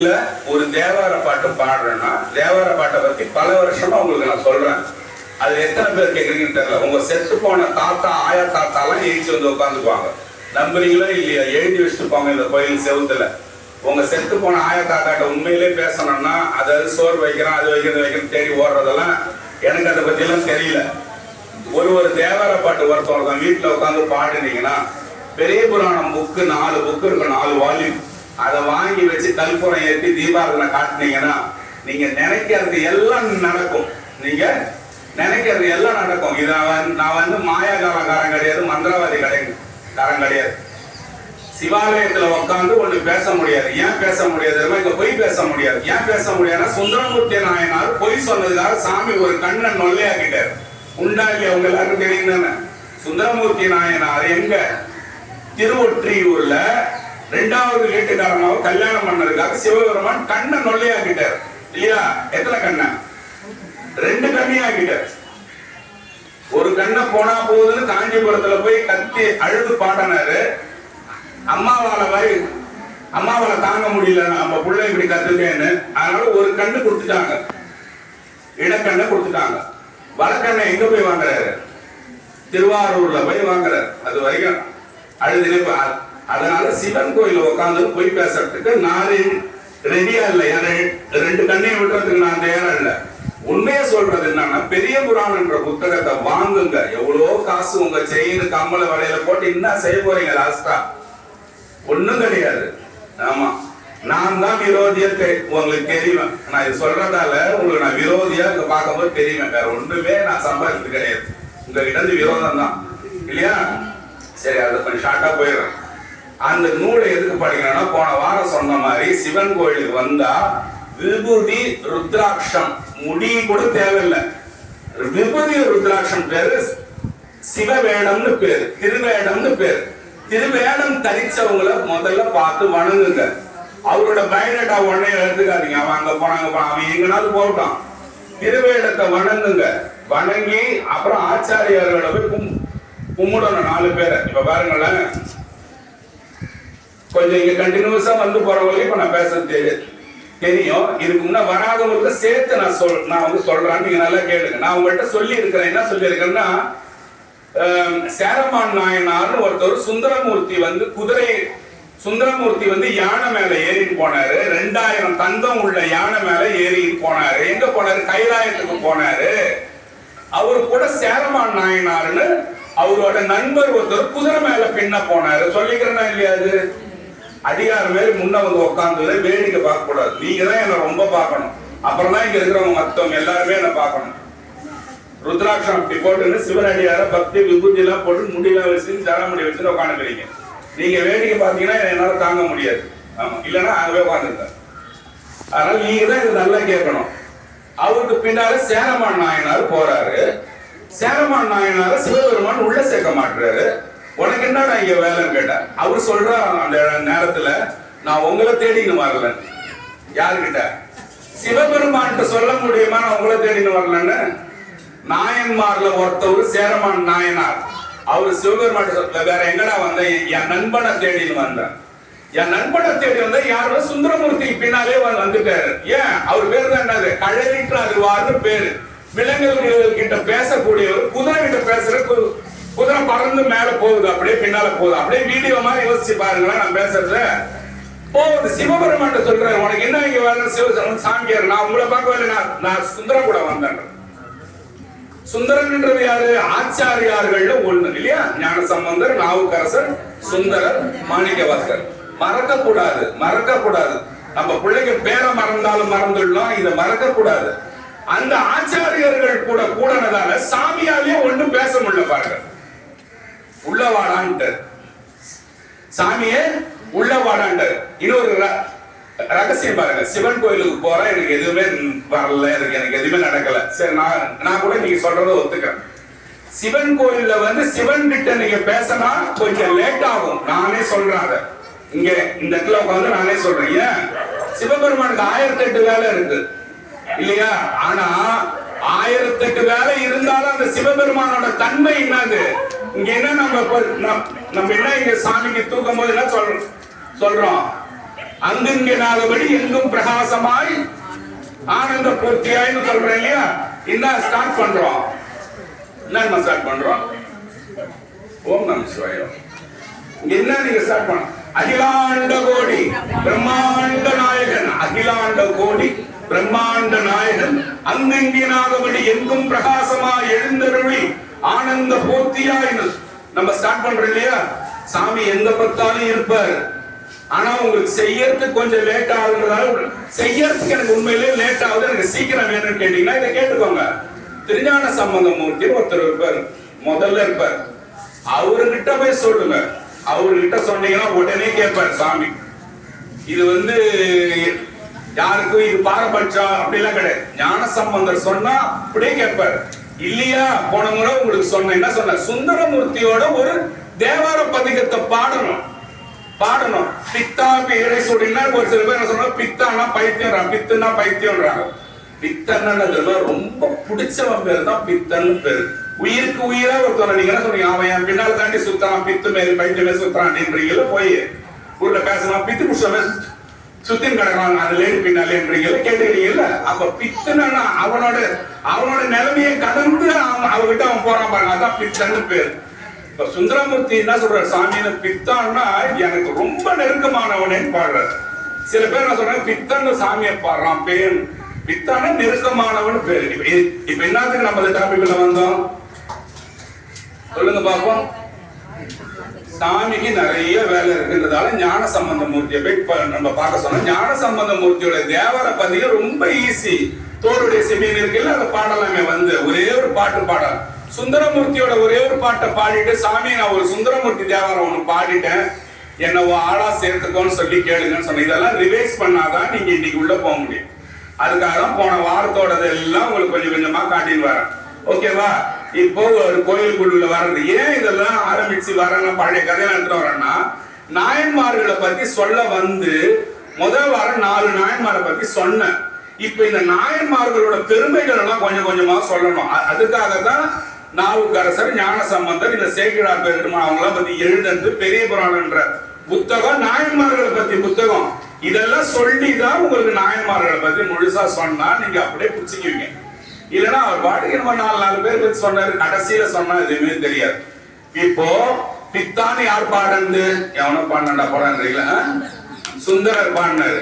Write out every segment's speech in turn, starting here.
ஒரு தேவார பாட்டு பாடுறேன்னா தேவார பாட்டை பத்தி பல வருஷமா உங்களுக்கு நான் சொல்றேன். அது எத்தனை பேர் கேட்குறீங்கன்னு தெரியல. உங்க செத்து போன தாத்தா ஆயா தாத்தாலாம் எழுச்சி வந்து உட்காந்துக்குவாங்க. நம்புறீங்களோ இல்லையா? எழுதி வச்சுட்டு போங்க இந்த கோயில் செவுத்துல. உங்க செத்து போன ஆயா தாத்தாட்ட உண்மையிலே பேசணும்னா அதாவது சோறு வைக்கிறோம் அது வைக்கிறது தேடி ஓடுறதெல்லாம் எனக்கு அதை பத்தி எல்லாம் தெரியல. ஒரு தேவார பாட்டு ஒருத்தவங்க வீட்டுல உட்காந்து பாடுனீங்கன்னா பெரிய புராணம் புக்கு 4 புக்கு இருக்கும், 4 வால்யூம். அதை வாங்கி வச்சு கல்புரம் ஏற்றி தீபாவளி காட்டினீங்கன்னா நீங்க நினைக்கிறது எல்லாம் நடக்கும். நீங்க நினைக்கிறது எல்லாம் நடக்கும். இது நான் வந்து மாயாகாலக்காரன் கிடையாது, மந்திரவாதி காரன் கிடையாது. சிவாலயத்துல உட்காந்து ஒண்ணு பேச முடியாது. ஏன் பேச முடியாது? இங்க பொய் பேச முடியாது. ஏன் பேச முடியாதுன்னா சுந்தரமூர்த்தி நாயனார் பொய் சொன்னதுக்காக சாமி ஒரு கண்ணை நொல்லையாக்கிட்டார். உண்டா இல்லையா? உங்க எல்லாருக்கும் தெரியும் தானே? சுந்தரமூர்த்தி நாயனார் எங்க திருவொற்றியூர்ல 2வது வீட்டுக்காரனாவும் கல்யாணம் பண்ணதுக்காக சிவபெருமான் கண்ணை நொல்லையாக்கிட்டார் இல்லையா? எத்தனை கண்ணை? 2 கண்ணையாக்கிட்டார். ஒரு கண்ணை போனா போகுதுன்னு காஞ்சிபுரத்துல போய் கத்தி அழுது பாடினாரு. அம்மாவால தாங்க முடியல, நம்ம புள்ள இப்படி கத்துட்டேன்னு. அதனால ஒரு கண்ணு கொடுத்துட்டாங்க, இடக்கண்ணை கொடுத்துட்டாங்க. வடக்கண்ணை எங்க போய் வாங்குறாரு? திருவாரூர்ல போய் வாங்குறாரு. அது வரைக்கும் அழுது. அதனால சிவன் கோயில உட்காந்து போய் பேசுறதுக்கு நான் ரெடியா இல்லை. 2 கண்ணையும் விடுறதுக்கு நான் தயாரா இல்லை. உண்மையா சொல்றது என்னன்னா பெரிய புராணம்ன்ற புத்தகத்தை வாங்குங்க. எவ்வளோ காசு உங்க செயின் கம்மல வலையில போட்டு என்ன செய்ய போறீங்க? லாஸ்டா ஒண்ணும் கிடையாது. ஆமா, நான் தான் விரோதியா உங்களுக்கு தெரியும். நான் இது சொல்றதால உங்களுக்கு நான் விரோதியா இங்க பார்க்கும்போது தெரியும். வேற ஒன்றுமே நான் சம்பாதிக்கிறது கிடையாது. உங்ககிட்ட இருந்து விரோதம் தான் இல்லையா? சரி, அதை கொஞ்சம் ஷார்ட்டா போயிடுறேன். அந்த நூலை எதுக்கு படிக்கணும்னா போன வாரம் சொன்ன மாதிரி சிவன் கோயிலுக்கு வந்தா விபூதி ருத்ராட்சம் முடி கூட தேவையில்லை. விபூதி ருத்ராட்சம் பேரு சிவவேடம்னு பேரு, திருவேடம்னு பேரு. திருவேடம் தரிச்சவங்களை முதல்ல பார்த்து வணங்குங்க. அவரோட பயோடேட்டா உடனே எடுத்துக்காதீங்க. அவன் அங்க போனாங்க, அவன் எங்கனாலும் போகட்டும். திருவேடத்தை வணங்குங்க. வணங்கி அப்புறம் ஆச்சாரியார்களை போய் கும்பிடணும் 4 பேரை. இப்ப பாருங்களேன், கொஞ்சம் இங்க கண்டினியூஸா வந்து போறவங்களுக்கு இப்ப நான் பேசுறது தெரியும். இதுக்கு முன்ன வராதவங்களுக்கு சேர்த்து நான் வந்து சொல்றேன். நீங்க நல்லா கேளுங்க. நான் உங்கள்கிட்ட சொல்லி இருக்கிறேன். என்ன சொல்லி இருக்கேன்னா, சேரமான் நாயனார்னு ஒருத்தர் சுந்தரமூர்த்தி வந்து யானை மேல ஏறிட்டு போனாரு. 2000 தங்கம் உள்ள யானை மேல ஏறிட்டு போனாரு. எங்க போனாரு? கைலாயத்துக்கு போனாரு. அவரு கூட சேரமான் நாயனார்னு அவரோட நண்பர் ஒருத்தர் குதிரை மேல பின்ன போனாரு. சொல்லிக்கிறேன்னா இல்லையா? அது அதிகாரம் மேல முன்ன வந்து உட்காந்து வேடிக்கை பார்க்க கூடாது. நீங்க தான் என்ன ரொம்ப பார்க்கணும். அப்புறம் தான் இங்க இருக்கிறவங்க மத்தவங்க எல்லாருமே என்ன பார்க்கணும். ருத்ராட்சம் அப்படி போட்டு சிவனடியார பக்தி விபூதி எல்லாம் போட்டு முடியெல்லாம் வச்சு ஜடமுடி வச்சுட்டு உட்காந்துக்கிறீங்க. நீங்க வேடிக்கை பார்த்தீங்கன்னா என்னால தாங்க முடியாது. ஆமா, இல்லைன்னா அங்கவே உட்காந்துருக்காரு. அதனால நீங்க தான் இது நல்லா கேட்கணும். அவருக்கு பின்னால சேரமான் நாயனார் போறாரு. சேரமான் நாயனார சிவபெருமான் உள்ள சேர்க்க மாட்டாரு. உனக்கு என்னடா இங்க வேலைன்னு கேட்டார். அவர் சொல்ற அந்த நேரத்துல நான் உங்களை தேடின்னு வரல. யாருக்கிட்ட? சிவபெருமான் சொல்ல முடியுமா நான் உங்களை தேடின்னு வரலன்னு? நாயன்மார்ல ஒருத்தவர் சேரமான் நாயனார். அவரு சிவபெருமான் சொல்ல வேற எங்கடா வந்த? என் நண்பனை தேடின்னு வந்தேன். என் நண்பனை தேடி வந்தா யாரும் சுந்தரமூர்த்திக்கு பின்னாலே வந்துட்டாரு. ஏன்? அவர் பேரு தான் என்னது? கழலிட்டு பேரு. விலங்குகள் கிட்ட பேசக்கூடியவர். குதிரை கிட்ட பேசுற குதிரை பறந்து மேல போகுது, அப்படியே பின்னால போகுது. அப்படியே வீடியோ மாதிரி யோசிச்சு பாருங்களேன். நான் பேசுறது போகுது. சிவபெருமான் சொல்றேன், உனக்கு என்ன இங்க வேலை? சாமியார், நான் உங்களை பார்க்க வேலை. நான் சுந்தரம் கூட வந்தேன். சுந்தரன்ன்றது யாரு? ஆச்சாரியார்கள்ல ஒண்ணு இல்லையா? ஞான சம்பந்தர், நாவுக்கரசர், சுந்தரர், மாணிக்கவாசகர். மறக்க கூடாது. நம்ம பிள்ளைங்க பேரை மறந்தாலும் மறந்துடலாம், இதை மறக்க கூடாது. அந்த ஆச்சாரியர்கள் கூட கூடனதால சாமியாலே ஒண்ணும் பேச முடியல. பாருங்க, உள்ளவாடான்ட்டு சாமியே உள்ளவாடான்ட்டு. இன்னொரு ரகசியம் பாருங்க. சிவன் கோயிலுக்கு போற எனக்கு எதுவுமே வரல, எனக்கு எதுவுமே நடக்கல. சரி, நான் கூட நீங்க சொல்றத ஒத்துக்கிறேன். சிவன் கோயில்ல வந்து சிவன் கிட்ட நீங்க பேசினா கொஞ்சம் லேட் ஆகும். நானே சொல்றேன். இங்க இந்த இடத்துல உட்காந்து நானே சொல்றேன். ஏன்? சிவபெருமானுக்கு 1008 வேலை இருக்கு இல்லையா? ஆனா 1008 வேலை இருந்தாலும் அந்த சிவபெருமானோட தன்மை என்னது? இங்க என்ன நம்ம என்ன இங்க சாமிக்கு தூக்கும் போது என்ன சொல்றோம்? அங்கங்கனாதபடி எங்கும் பிரகாசமாய் ஆனந்த பூர்த்தியாய்னு சொல்றேன் இல்லையா? இந்த ஸ்டார்ட் பண்றோம். என்ன ஸ்டார்ட் பண்றோம்? ஓம் நம சிவாய. என்ன நீங்க ஸ்டார்ட் பண்ண? அகிலாண்ட கோடி பிரம்மாண்ட நாயகன், அகிலாண்ட கோடி பிரம்மாண்ட நாயகன் அங்கங்கினாதபடி எங்கும் பிரகாசமா எழுந்தருளி ஆனந்த பூர்த்தியாய் நம்ம ஸ்டார்ட் பண்றோம் இல்லையா? சாமி எங்க பார்த்தாலும் இருப்பார். ஆனா உங்களுக்கு செய்யறதுக்கு கொஞ்சம் லேட் ஆகுறதால, செய்யறதுக்கு எனக்கு உண்மையிலேயே லேட் ஆகுது, எனக்கு சீக்கிரம் வேணும்னு கேட்டீங்கன்னா இதை கேட்டுக்கோங்க. திருஞான சம்பந்தமூர்த்தி ஒருத்தர் இருப்பார், முதல்ல இருப்பார். அவர்கிட்ட போய் சொல்லுங்க. அவர்கிட்ட சொன்னீங்கன்னா உடனே கேட்பார் சாமி. இது யாருக்கும் இது பாரபட்சம் அப்படிலாம் கிடையாது. ஞான சம்பந்தர் சொன்னா அப்படியே கேட்பார். இல்லையா? போன முறை உங்களுக்கு சொன்ன என்ன சொன்ன, சுந்தரமூர்த்தியோட ஒரு தேவார பதிகத்தை பாடணும். பித்தா பேரை சொல்லினா ஒரு சில பேர் என்ன சொன்னா, பித்தானா பைத்தியம், பித்துனா பைத்தியம்ன்றாங்க. பித்தன்னு ரொம்ப பிடிச்சவன் பேர் தான் பித்தன்னு பேரு. உயிருக்கு உயிரா ஒருத்தவங்க நீங்க என்ன சொன்னீங்க, அவன் என் பின்னால் தாண்டி சுத்தறான், பித்து மேல் பைத்தியமே சுத்தறான் அப்படின்றீங்களா? போய் ஊர்ல பேசலாம், பித்து புடிச்சவன் சுத்தின் கிடக்குறாங்க அந்த லேடி பின்னாலேன்றீங்களா? கேட்டுக்கிறீங்கல்ல? அப்ப பித்துனா அவனோட நிலைமையை கடந்து அவகிட்ட அவன் போறான் பாருங்க, அதான் பித்தன்னு பேரு. இப்ப சுந்தரமூர்த்தி என்ன சொல்ற, சாமியில பித்தான்னா எனக்கு ரொம்ப நெருக்கமானவனேன்னு பாடுறாரு. சில பேர் என்ன சொல்றாங்க, பித்தன்னு சாமியை பாடுறான் பேர், பித்தான நெருக்கமானவன் பேரு. இப்ப என்னத்துக்கு நம்ம இந்த டாபிக்ல வந்தோம் சொல்லுங்க பாப்போம். சாமிக்கு நிறைய வேலை இருக்குன்றதால ஞான சம்பந்தமூர்த்தியை போய் நம்ம பார்க்க சொன்னோம். ஞான சம்பந்தமூர்த்தியோட தேவர பதிகம் ரொம்ப ஈஸி. தோளுடைய செவியன் இருக்குல்ல, அதை பாடலாமே. ஒரே ஒரு பாட்டு பாடலாம். சுந்தரமூர்த்தியோட ஒரே ஒரு பாட்டை பாடிட்டு, சாமி நான் ஒரு சுந்தரமூர்த்தி தேவாரம் ஒண்ணு பாடிட்டேன், என்ன ஆளா சேர்த்துக்கோன்னு சொல்லி கேளுங்கன்னு சொன்னேன். இதெல்லாம் ரிவைஸ் பண்ணாதான் நீங்க இன்னைக்கு உள்ள போக முடியும். அதுக்காக தான் போன வாரத்தோடது எல்லாம் உங்களுக்கு கொஞ்சம் கொஞ்சமா காட்டின்னு வரேன். ஓகேவா? இப்போ ஒரு கோயிலுக்குள்ள வர்றது ஏன் இதெல்லாம் ஆரம்பிச்சு வரேன்னா, பழைய கதையெல்லாம் எடுத்துட்டு வரேன்னா, நாயன்மார்களை பத்தி சொல்ல முதல் வாரம் 4 நாயன்மாரை பத்தி சொன்னேன். இப்ப இந்த நாயன்மார்களோட பெருமைகள் எல்லாம் கொஞ்சம் கொஞ்சமா சொல்லணும். அதுக்காக தான் நாவுக்கரசர், ஞான சம்பந்தர், இந்த சேக்கிழார் பெருமாள் அவங்களாம் பத்தி எழுதுறது பெரிய புராணம்ன்ற புத்தகம், நாயன்மார்களை பத்தி புத்தகம். இதெல்லாம் சொல்லிதான் உங்களுக்கு நாயன்மார்களை பத்தி முழுசா சொன்னா நீங்க அப்படியே புடிச்சுக்குவீங்க. இல்லைன்னா அவர் பாட்டுக்கு நம்ம 4 பேர் பத்தி சொன்னாரு, கடைசியில சொன்னா எதுவுமே தெரியாது. இப்போ பித்தான்னு யார் பாடுறது? எவனோ பாண்டா போறான்றீங்களா? சுந்தரர் பாடினாரு.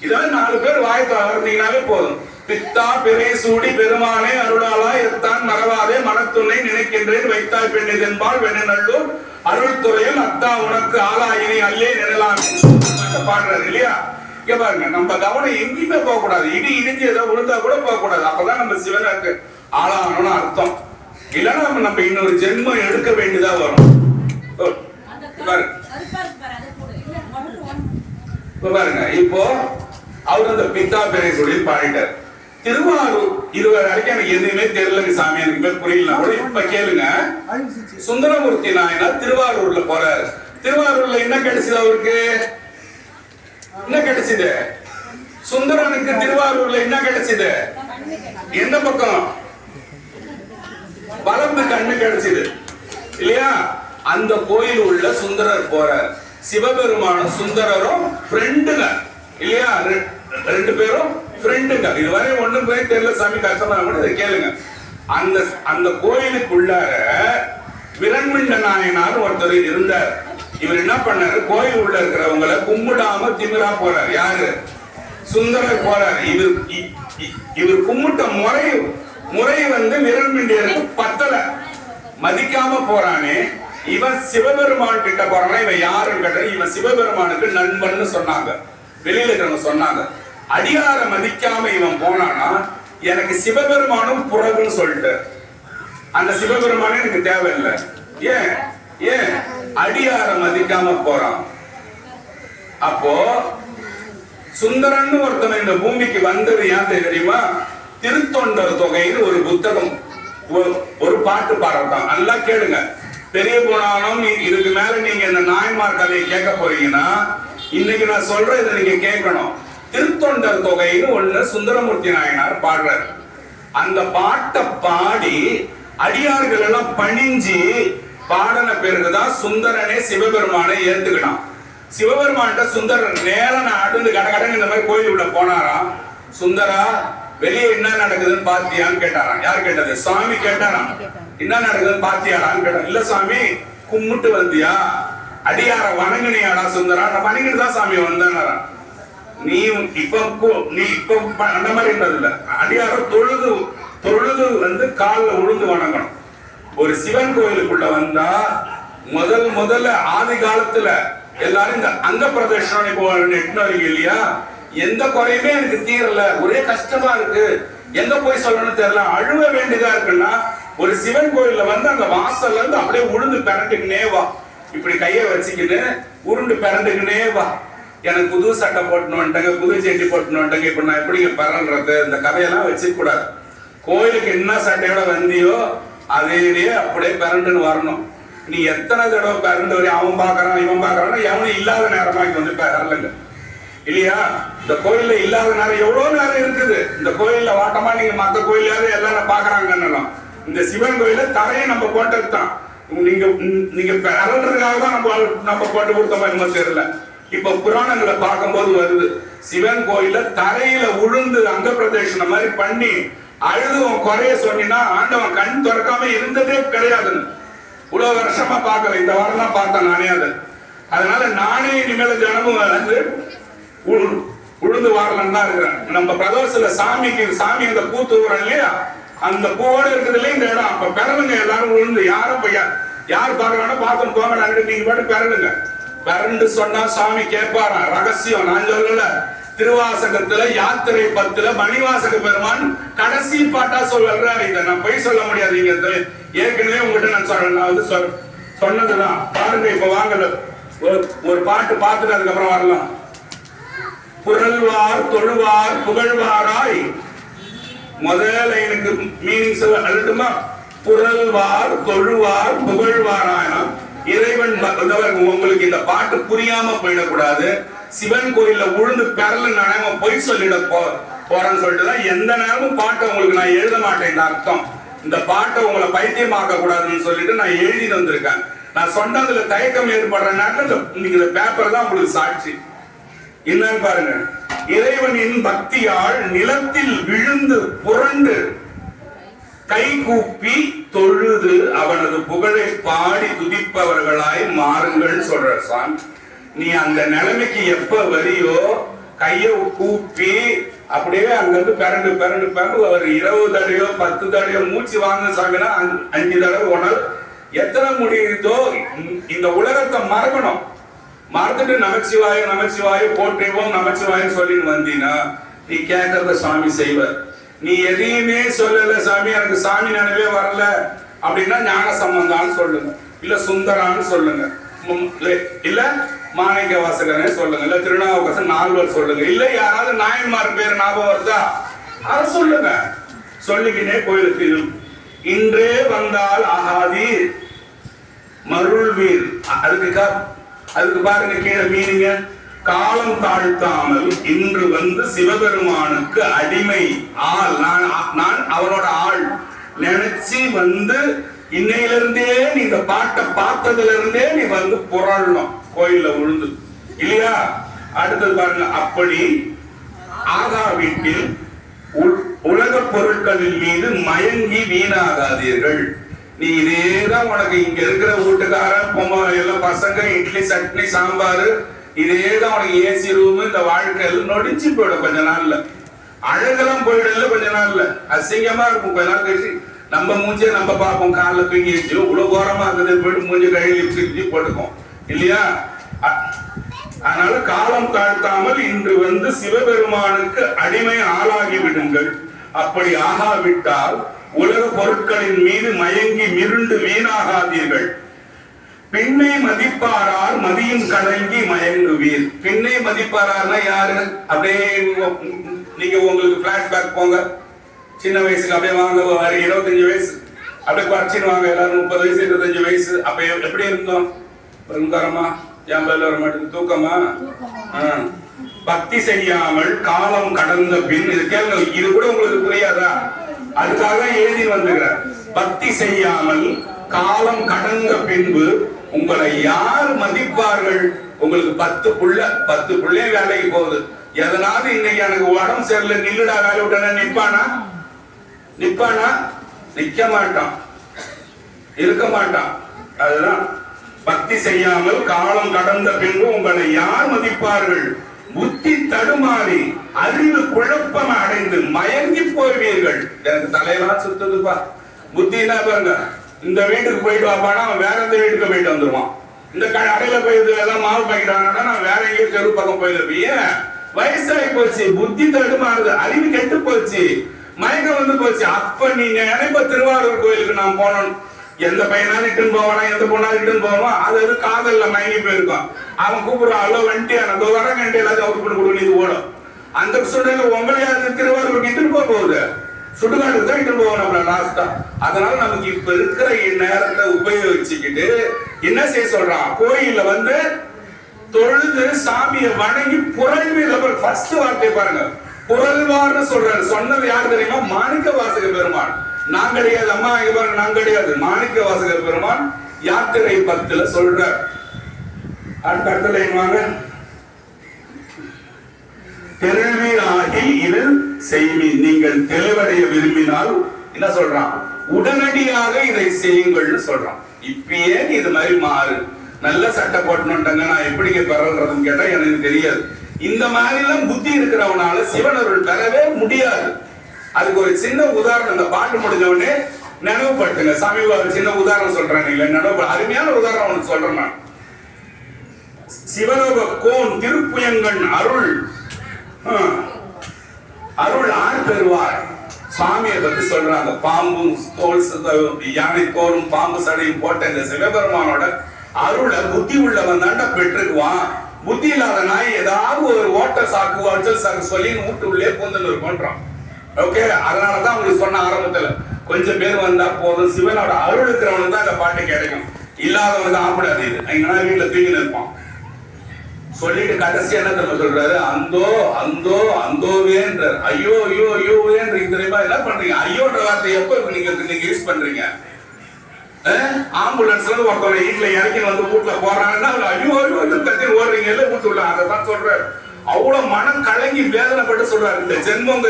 இதெல்லாம் 4 பேர் வாய்ப்பு வளர்ந்தீங்கன்னாலே போதும். பித்தா பிறை சூடி பெருமானே அருளாலா எத்தான் மறவாதே மனத்துணை நினைக்கின்றேன் வைத்தாய் பெண்ணை தென்பால் வெண்ணநல்லூர் அருள் துறையில் அத்தா உனக்கு ஆளாயினை அல்லே நிழலாம் பாடுறாரு இல்லையா? இங்க பாருங்க, நம்ம கவனம் எங்கேயுமே போக கூடாது. இடி இடிஞ்சு ஏதோ விழுந்தா கூட போக கூடாது. அப்பதான் நம்ம சிவனுக்கு ஆளாகணும்னு அர்த்தம். இல்லைன்னா நம்ம இன்னொரு ஜென்மம் எடுக்க வேண்டியதா வரும். பாருங்க, இப்போ அவர் அந்த பித்தா பேரை சொல்லி பாடிட்டார். திருவாரூர் இதுவரை வரைக்கும் எனக்கு எதுவுமே தெரியல சாமி, எனக்கு புரியல கூட. இப்ப கேளுங்க, சுந்தரமூர்த்தி நாயனார் திருவாரூர்ல போறாரு. திருவாரூர்ல என்ன கிடைச்சது அவருக்கு? என்ன கிடைச்சது? சுந்தரனுக்கு திருவாரூர்ல என்ன கிடைச்சது? எந்த பக்கம்? வலது கண்ணு கிடைச்சது இல்லையா? அந்த கோயில் உள்ள சுந்தரர் போறார். சிவபெருமானும் சுந்தரரும் ஃப்ரெண்டுங்க இல்லையா? 2 பேரும் ஃப்ரெண்டுங்க. இதுவரை ஒண்ணும் போய் தெரியல சாமி, கஷ்டமா கூட இதை கேளுங்க. அந்த கோயிலுக்குள்ளார விரண்மிண்ட நாயனார் ஒருத்தர் இருந்தார். இவர் என்ன பண்ணாரு, கோயில் உள்ள இருக்கிறவங்களை கும்பிடாம திமிரா போறாரு. யாரு? சுந்தரர் போறாரு. இவர் கும்பிட்ட முறை விரண்மிண்டியருக்கு பத்தல, மதிக்காம போறானே. இவன் சிவபெருமான் கிட்ட போறானா, இவன் யாருன்னு கேட்ட, இவன் சிவபெருமானுக்கு நண்பன்னு சொன்னாங்க, வெளியில இருக்கிறவங்க சொன்னாங்க. அடியார மதிக்காம இவன் போனானா, எனக்கு சிவபெருமானும் புறகுன்னு சொல்லிட்டு, அந்த சிவபெருமானே எனக்கு தேவையில்லை. ஏன் அடியார மதிக்காம போறான்? அப்போ சுந்தரன் ஒருத்தன் இந்த பூமிக்கு வந்தது ஏன் தெரியுமா? திருத்தொண்டர் தொகைன்னு ஒரு புத்தகம், ஒரு பாட்டு பாடுறதான். நல்லா கேளுங்க. பெரிய புராணம். இதுக்கு மேல நீங்க இந்த நாயன்மார் கதையை கேட்க போறீங்கன்னா, இன்னைக்கு நான் சொல்றேன், இதை நீங்க கேட்கணும். திருத்தொண்டர் தொகைன்னு ஒண்ணு சுந்தரமூர்த்தி நாயனார் பாடுறாரு. அந்த பாட்டை பாடி அடியார்கள் எல்லாம் பணிஞ்சு பாடன பிறகுதான் சுந்தரனே சிவபெருமானை ஏத்துக்கிட்டான். சிவபெருமான்கிட்ட சுந்தரர் நேரம் அடுந்து கடகடன் இந்த மாதிரி கோயில் உள்ள போனாராம். சுந்தரா, வெளியே என்ன நடக்குதுன்னு பாத்தியான்னு கேட்டாராம். யார் கேட்டது? சுவாமி கேட்டாராம். என்ன நடக்குதுன்னு பாத்தியாடான்னு கேட்டான். இல்ல சாமி, கும்பிட்டு வந்தியா, அடியார வணங்கினியாடா சுந்தரா? நான் வணங்கிட்டு தான் சாமி வந்தானாராம். நீ இப்ப அந்த மாதிரி இருந்தது இல்ல, அடியார தொழுது தொழுது வந்து காலில் உழுந்து வணங்கணும். ஒரு சிவன் கோயிலுக்குள்ள வந்தா முதல்ல ஆதி காலத்துல எல்லாரும் இந்த அங்க பிரதர்ஷனம் இப்போ எட்டுனவங்க இல்லையா, எந்த குறையுமே எனக்கு தீரல, ஒரே கஷ்டமா இருக்கு, எங்க போய் சொல்லணும்னு தெரியல, அழுவ வேண்டியதா இருக்குன்னா ஒரு சிவன் கோயில்ல வந்து அந்த வாசல்ல இருந்து அப்படியே உழுந்து பிறண்டுக்குனே வா. இப்படி கைய வச்சுக்கிட்டு உருண்டு பிறண்டுக்குனே வா. எனக்கு புது சட்டை போட்டுன்னு வந்துட்டாங்க, புது செட்டி போட்டுன்னு வந்துட்டாங்க, இப்ப நான் எப்படி பிறன்றது, இந்த கதையெல்லாம் வச்சுக்க கூடாது. கோயிலுக்கு என்ன சட்டையோட வந்தியோ அதே அப்படியே பிறண்டுன்னு வரணும். நீ எத்தனை தடவை பிறண்டு வரையும் அவன் பாக்குறான் இவன் பாக்குறான்னா எவனும் இல்லாத நேரமாக்கி வந்து பிறலங்க இல்லையா? இந்த கோயில்ல இல்லாத நேரம் எவ்வளவு நேரம் இருக்குது. இந்த கோயில்ல வாட்டமா நீங்க மத்த கோயிலாவது எல்லாரும் பாக்குறாங்கன்னு, இந்த சிவன் கோயில தரையை நம்ம போட்டது தான். நீங்க பிறன்றதுக்காக தான் நம்ம போட்டு கொடுத்த மாதிரி தெரியல. இப்ப புராணங்களை பார்க்கும்போது வருது, சிவன் கோயில தரையில உழுந்து அங்க பிரதேசம் மாதிரி பண்ணி அழுது உன் குறைய சொன்னா ஆண்டவன் கண் திறக்காம இருந்ததே கிடையாதுன்னு இவ்வளவு வருஷமா பார்க்கல. இந்த வாரம் தான் பார்த்தேன் நானே அது. அதனால நானே இனிமேல தினமும் வந்து உழுந்து வாரலன்னு தான் இருக்கிறேன். நம்ம பிரதோஷத்துல சாமி அந்த பூ தூவுறோம் இல்லையா, அந்த பூவோட இருக்குது இல்லையா இந்த இடம். அப்ப பிறலுங்க எல்லாரும் உழுந்து, யாரும் யார் பாக்குறானோ பார்த்து போங்க, நீங்க பாட்டு பிறலுங்க. பிறண்டு சொன்னா சாமி கேட்பாரா, ரகசியம் நான் சொல்லல. திருவாசகத்துல யாத்திரை 10ல மணிவாசக பெருமான் கடைசி பாட்டா சொல்றாரு. இதை நான் போய் சொல்ல முடியாது, நீங்க ஏற்கனவே உங்ககிட்ட நான் வந்து சொன்னதுதான். பாருங்க, இப்ப வாங்க ஒரு பாட்டு பார்த்துட்டு அதுக்கப்புறம் வரலாம். புரள்வார் தொழுவார் புகழ்வாராய், முதல்ல எனக்கு மீனிங் சொல்லட்டுமா? புரள்வார் தொழுவார் புகழ்வாராய். இறைவன் உங்களுக்கு இந்த பாட்டு புரியாம போயிடக்கூடாது. சிவன் கோயில்ல உழுந்து பெறல நாம பொய் சொல்லிட போறேன்னு சொல்லிட்டு தான் எந்த நேரமும் பாட்டை உங்களுக்கு நான் எழுத மாட்டேன். இந்த அர்த்தம், இந்த பாட்டை உங்களை பைத்தியமாக்க கூடாதுன்னு சொல்லிட்டு நான் எழுதி வந்திருக்கேன். நான் சொன்னதுல தயக்கம் ஏற்படுற நேரத்தில் நீங்க இந்த பேப்பர் தான் உங்களுக்கு சாட்சி. என்னன்னு பாருங்க, இறைவனின் பக்தியால் நிலத்தில் விழுந்து புரண்டு கை கூப்பி தொழுது அவனது புகழை பாடி துதிப்பவர்களாய் மாறுங்கள் சொல்ற சாமி. நீ அந்த நிலைமைக்கு எப்ப வரியோ கைய கூப்பி அப்படியே அங்கிருந்து பிறண்டு பிறண்டு பிறண்டு ஒரு 20 தடையோ 10 தடையோ மூச்சு வாங்க சாமினா 5 தடவை உணர் எத்தனை முடியுதோ இந்த உலகத்தை மறக்கணும். மறந்துட்டு நமச்சிவாய நமச்சிவாய போற்றிவோம் நமச்சிவாய சொல்லின்னு வந்தீங்கன்னா நீ கேட்கறத சாமி செய்வார். நீ எதையுமே சொல்லல சாமி, எனக்கு சாமி நினைவே வரல அப்படின்னா ஞான சம்பந்தான்னு சொல்லுங்க, இல்ல சுந்தரான்னு சொல்லுங்க, இல்ல மாணிக்க வாசகனே சொல்லுங்க, இல்ல திருநாவுக்கரசர் நால்வர் சொல்லுங்க, இல்ல யாராவது நாயன்மார் பேர் ஞாபகம் வருதா அதை சொல்லுங்க. சொல்லிக்கிட்டே கோயிலுக்கு இன்றே வந்தால் ஆகாதி மருள்வீர். அதுக்கு பாருங்க கீழே மீனிங்க, காலம் தாழ்த்தாமல் இன்று வந்து சிவபெருமானுக்கு அடிமை ஆள், நான் அவனோட ஆள் நினைச்சு வந்து இன்னையிலிருந்தே நீ இந்த பாட்டை பார்த்ததுல இருந்தே நீ வந்து புரளணும் கோயில்ல விழுந்து இல்லையா. அடுத்தது பாருங்க, அப்படி ஆகா வீட்டில் உலக பொருட்களின் மீது மயங்கி வீணாகாதீர்கள். நீ இதேதான் உனக்கு இங்க இருக்கிற வீட்டுக்காரன் பொம்மை எல்லாம் பசங்க இட்லி சட்னி சாம்பார் இதேதான் உனக்கு ஏசி ரூம். இந்த வாழ்க்கையில் நொடிச்சு போயிடும் கொஞ்ச நாள்ல, அழகெல்லாம் போயிடல கொஞ்ச நாள்ல, அசிங்கமா இருக்கும் கொஞ்ச நாள் கழிச்சு நம்ம மூஞ்சிய நம்ம பார்ப்போம், காலில் தூங்கிடுச்சு இவ்வளவு கோரமா இருக்குது போயிட்டு மூஞ்சி கையில் தூக்கி போட்டுக்கும் இல்லையா. அதனால காலம் தாழ்த்தாமல் இன்று வந்து சிவபெருமானுக்கு அடிமை ஆளாகி விடுங்கள். அப்படி ஆகாவிட்டால் உலக பொருட்களின் மீது மயங்கி மிருண்டு வீணாகாதீர்கள். பெண்ணை மதிப்பாரார் மதியும் கலங்கி மயங்குவீர். பெண்ணை மதிப்பாரார்னா யாரு? அப்படியே நீங்க உங்களுக்கு பிளாஷ்பேக் போங்க, சின்ன வயசுக்கு அப்படியே வாங்க, 25 வயசு அப்படியே குறைச்சின்னு வாங்க, எல்லாரும் 30 வயசு 25 வயசு. அப்ப எப்படி இருந்தோம்? வருங்காரமா என் பேர்ல வர மாட்டேங்குது, தூக்கமா? பக்தி செய்யாமல் காலம் கடந்த பின், இது கேளுங்க, இது கூட உங்களுக்கு புரியாதா? அதுக்காக எழுதி வந்துகிறார். பக்தி செய்யாமல் காலம் கடந்த பின்பு உங்களை யார் மதிப்பார்கள்? உங்களுக்கு 10 புள்ளையும் வேலைக்கு போகுது. எதனாவது இன்னைக்கு எனக்கு உடம்பு சரியில்லை நில்லுடா வேலை விட்டா நிப்பானா? நிக்க மாட்டான், இருக்க மாட்டான். அதுதான் பக்தி செய்யாமல் காலம் கடந்த பின்பு உங்களை யார் மதிப்பார்கள்? புத்தி தடுமாறி அறிவு குழப்பம் அடைந்து மயங்கி போவீர்கள். எனக்கு தலையெல்லாம் சுத்துதுப்பா. புத்தினா பாருங்க, இந்த வீட்டுக்கு போயிட்டு வாப்பானா அவன் வேற எந்த வீட்டுக்கு போயிட்டு வந்துருவான். இந்த கடையில போய் ஏதாவது மாவு பாக்கிட்டாங்கன்னா நான் வேற எங்கேயும் தெரு பக்கம் போயிருப்பேன். வயசாகி போச்சு, புத்தி தடுமாறுது, அறிவு கெட்டு போச்சு, மயக்கம் வந்து போச்சு. அப்ப நீங்க நினைப்ப திருவாரூர் கோயிலுக்கு நான் போனோம், எந்த பையனாலும் இட்டுன்னு போவானா, எந்த பொண்ணாலும் இட்டுன்னு போவான். அது காதல்ல மயங்கி போயிருக்கும். அவன் கூப்பிடுறான், அல்லோ வண்டி அந்த வர கண்டி எல்லாத்தையும் அவுட் பண்ணி கொடுக்க இது ஓடும். அந்த சூழ்நிலை உங்களையாவது திருவாரூருக்கு இட்டுன்னு போகுது, சுடுகாட்டுக்கு தான் இட்டுன்னு போவோம் நம்மள லாஸ்டா. அதனால நமக்கு இப்ப இருக்கிற நேரத்தை உபயோகிச்சுக்கிட்டு என்ன செய்ய சொல்றான்? கோயில்ல வந்து தொழுது சாமியை வணங்கி புரள்வீர்கள். ஃபர்ஸ்ட் வார்த்தை பாருங்க, புரள்வார்னு சொல்றாரு. சொன்னது யார் தெரியுமா? மாணிக்க வாசக பெருமான். நான் கிடையாது, அம்மா இங்க பாருங்க, நான் கிடையாது. மாணிக்க வாசக பெருமான் யாத்திரை 10 சொல்றார். அடுத்த வாங்க, தெளிவீராகி இது செய்வி, நீங்கள் தெளிவடைய விரும்பினால் என்ன சொல்றான்? உடனடியாக இதை செய்யுங்கள்னு சொல்றான். இப்பயே இது மாதிரி மாறு, நல்ல சட்டை போட்டணும்ட்டாங்க, நான் எப்படிங்க பெறல்றதுன்னு கேட்டா எனக்கு தெரியாது. இந்த மாதிரி எல்லாம் புத்தி இருக்கிறவனால சிவனருள் பெறவே முடியாது. அதுக்கு ஒரு சின்ன உதாரணம், இந்த பாட்டு முடிஞ்ச உடனே நினைவுபடுத்துங்க. சமீப ஒரு சின்ன உதாரணம் சொல்றேன், இல்ல நினைவு அருமையான உதாரணம் ஒன்று சொல்றேன் நான். சிவலோக கோன் திருப்புயங்கன் அருள் ஆர் பெறுவார் சுவாமியை பத்தி சொல்றாங்க. பாம்பும் தோல் யானை தோலும் பாம்பு சடையும் போட்ட இந்த சிவபெருமானோட அருளை புத்தி உள்ளவன் தாண்டா பெற்றுக்குவான். புத்தி இல்லாத நாய் ஏதாவது ஒரு ஓட்ட சாக்கு வச்சல் சாக்கு சொல்லி வீட்டு உள்ளே பூந்தல் இருக்கும்ன்றான். ஓகே, அதனாலதான் உங்களுக்கு சொன்ன ஆரம்பத்துல கொஞ்சம் பேர் வந்தா போதும், சிவனோட அருள் இருக்கிறவனுக்கு தான் இந்த பாட்டு கிடைக்கும், இல்லாதவனுக்கு ஆப்பிடாது. இது எங்கன்னா வீட்டுல தூங்கி நிற்பான். சொல்லிட்டு கடைசி என்ன தெரியுமா சொல்றாரு? அந்தோ அந்தோ அந்தோவேன்றார். ஐயோ ஐயோ ஐயோவேன்றீங்க தெரியுமா? என்ன பண்றீங்க? ஐயோன்ற வார்த்தை எப்ப நீங்க யூஸ் பண்றீங்க? ஆம்புலன்ஸ்ல ஒருத்தவங்க வீட்டுல இறக்கி வந்து வீட்டுல போறாங்கன்னா ஐயோ ஐயோ கத்தி ஓடுறீங்க இல்ல வீட்டு உள்ள, அதை தான் சொல்றாரு. அவ்வளவு மனம் கலங்கி வேதனைப்பட்டு சொல்றாரு. இந்த ஜென்மங்க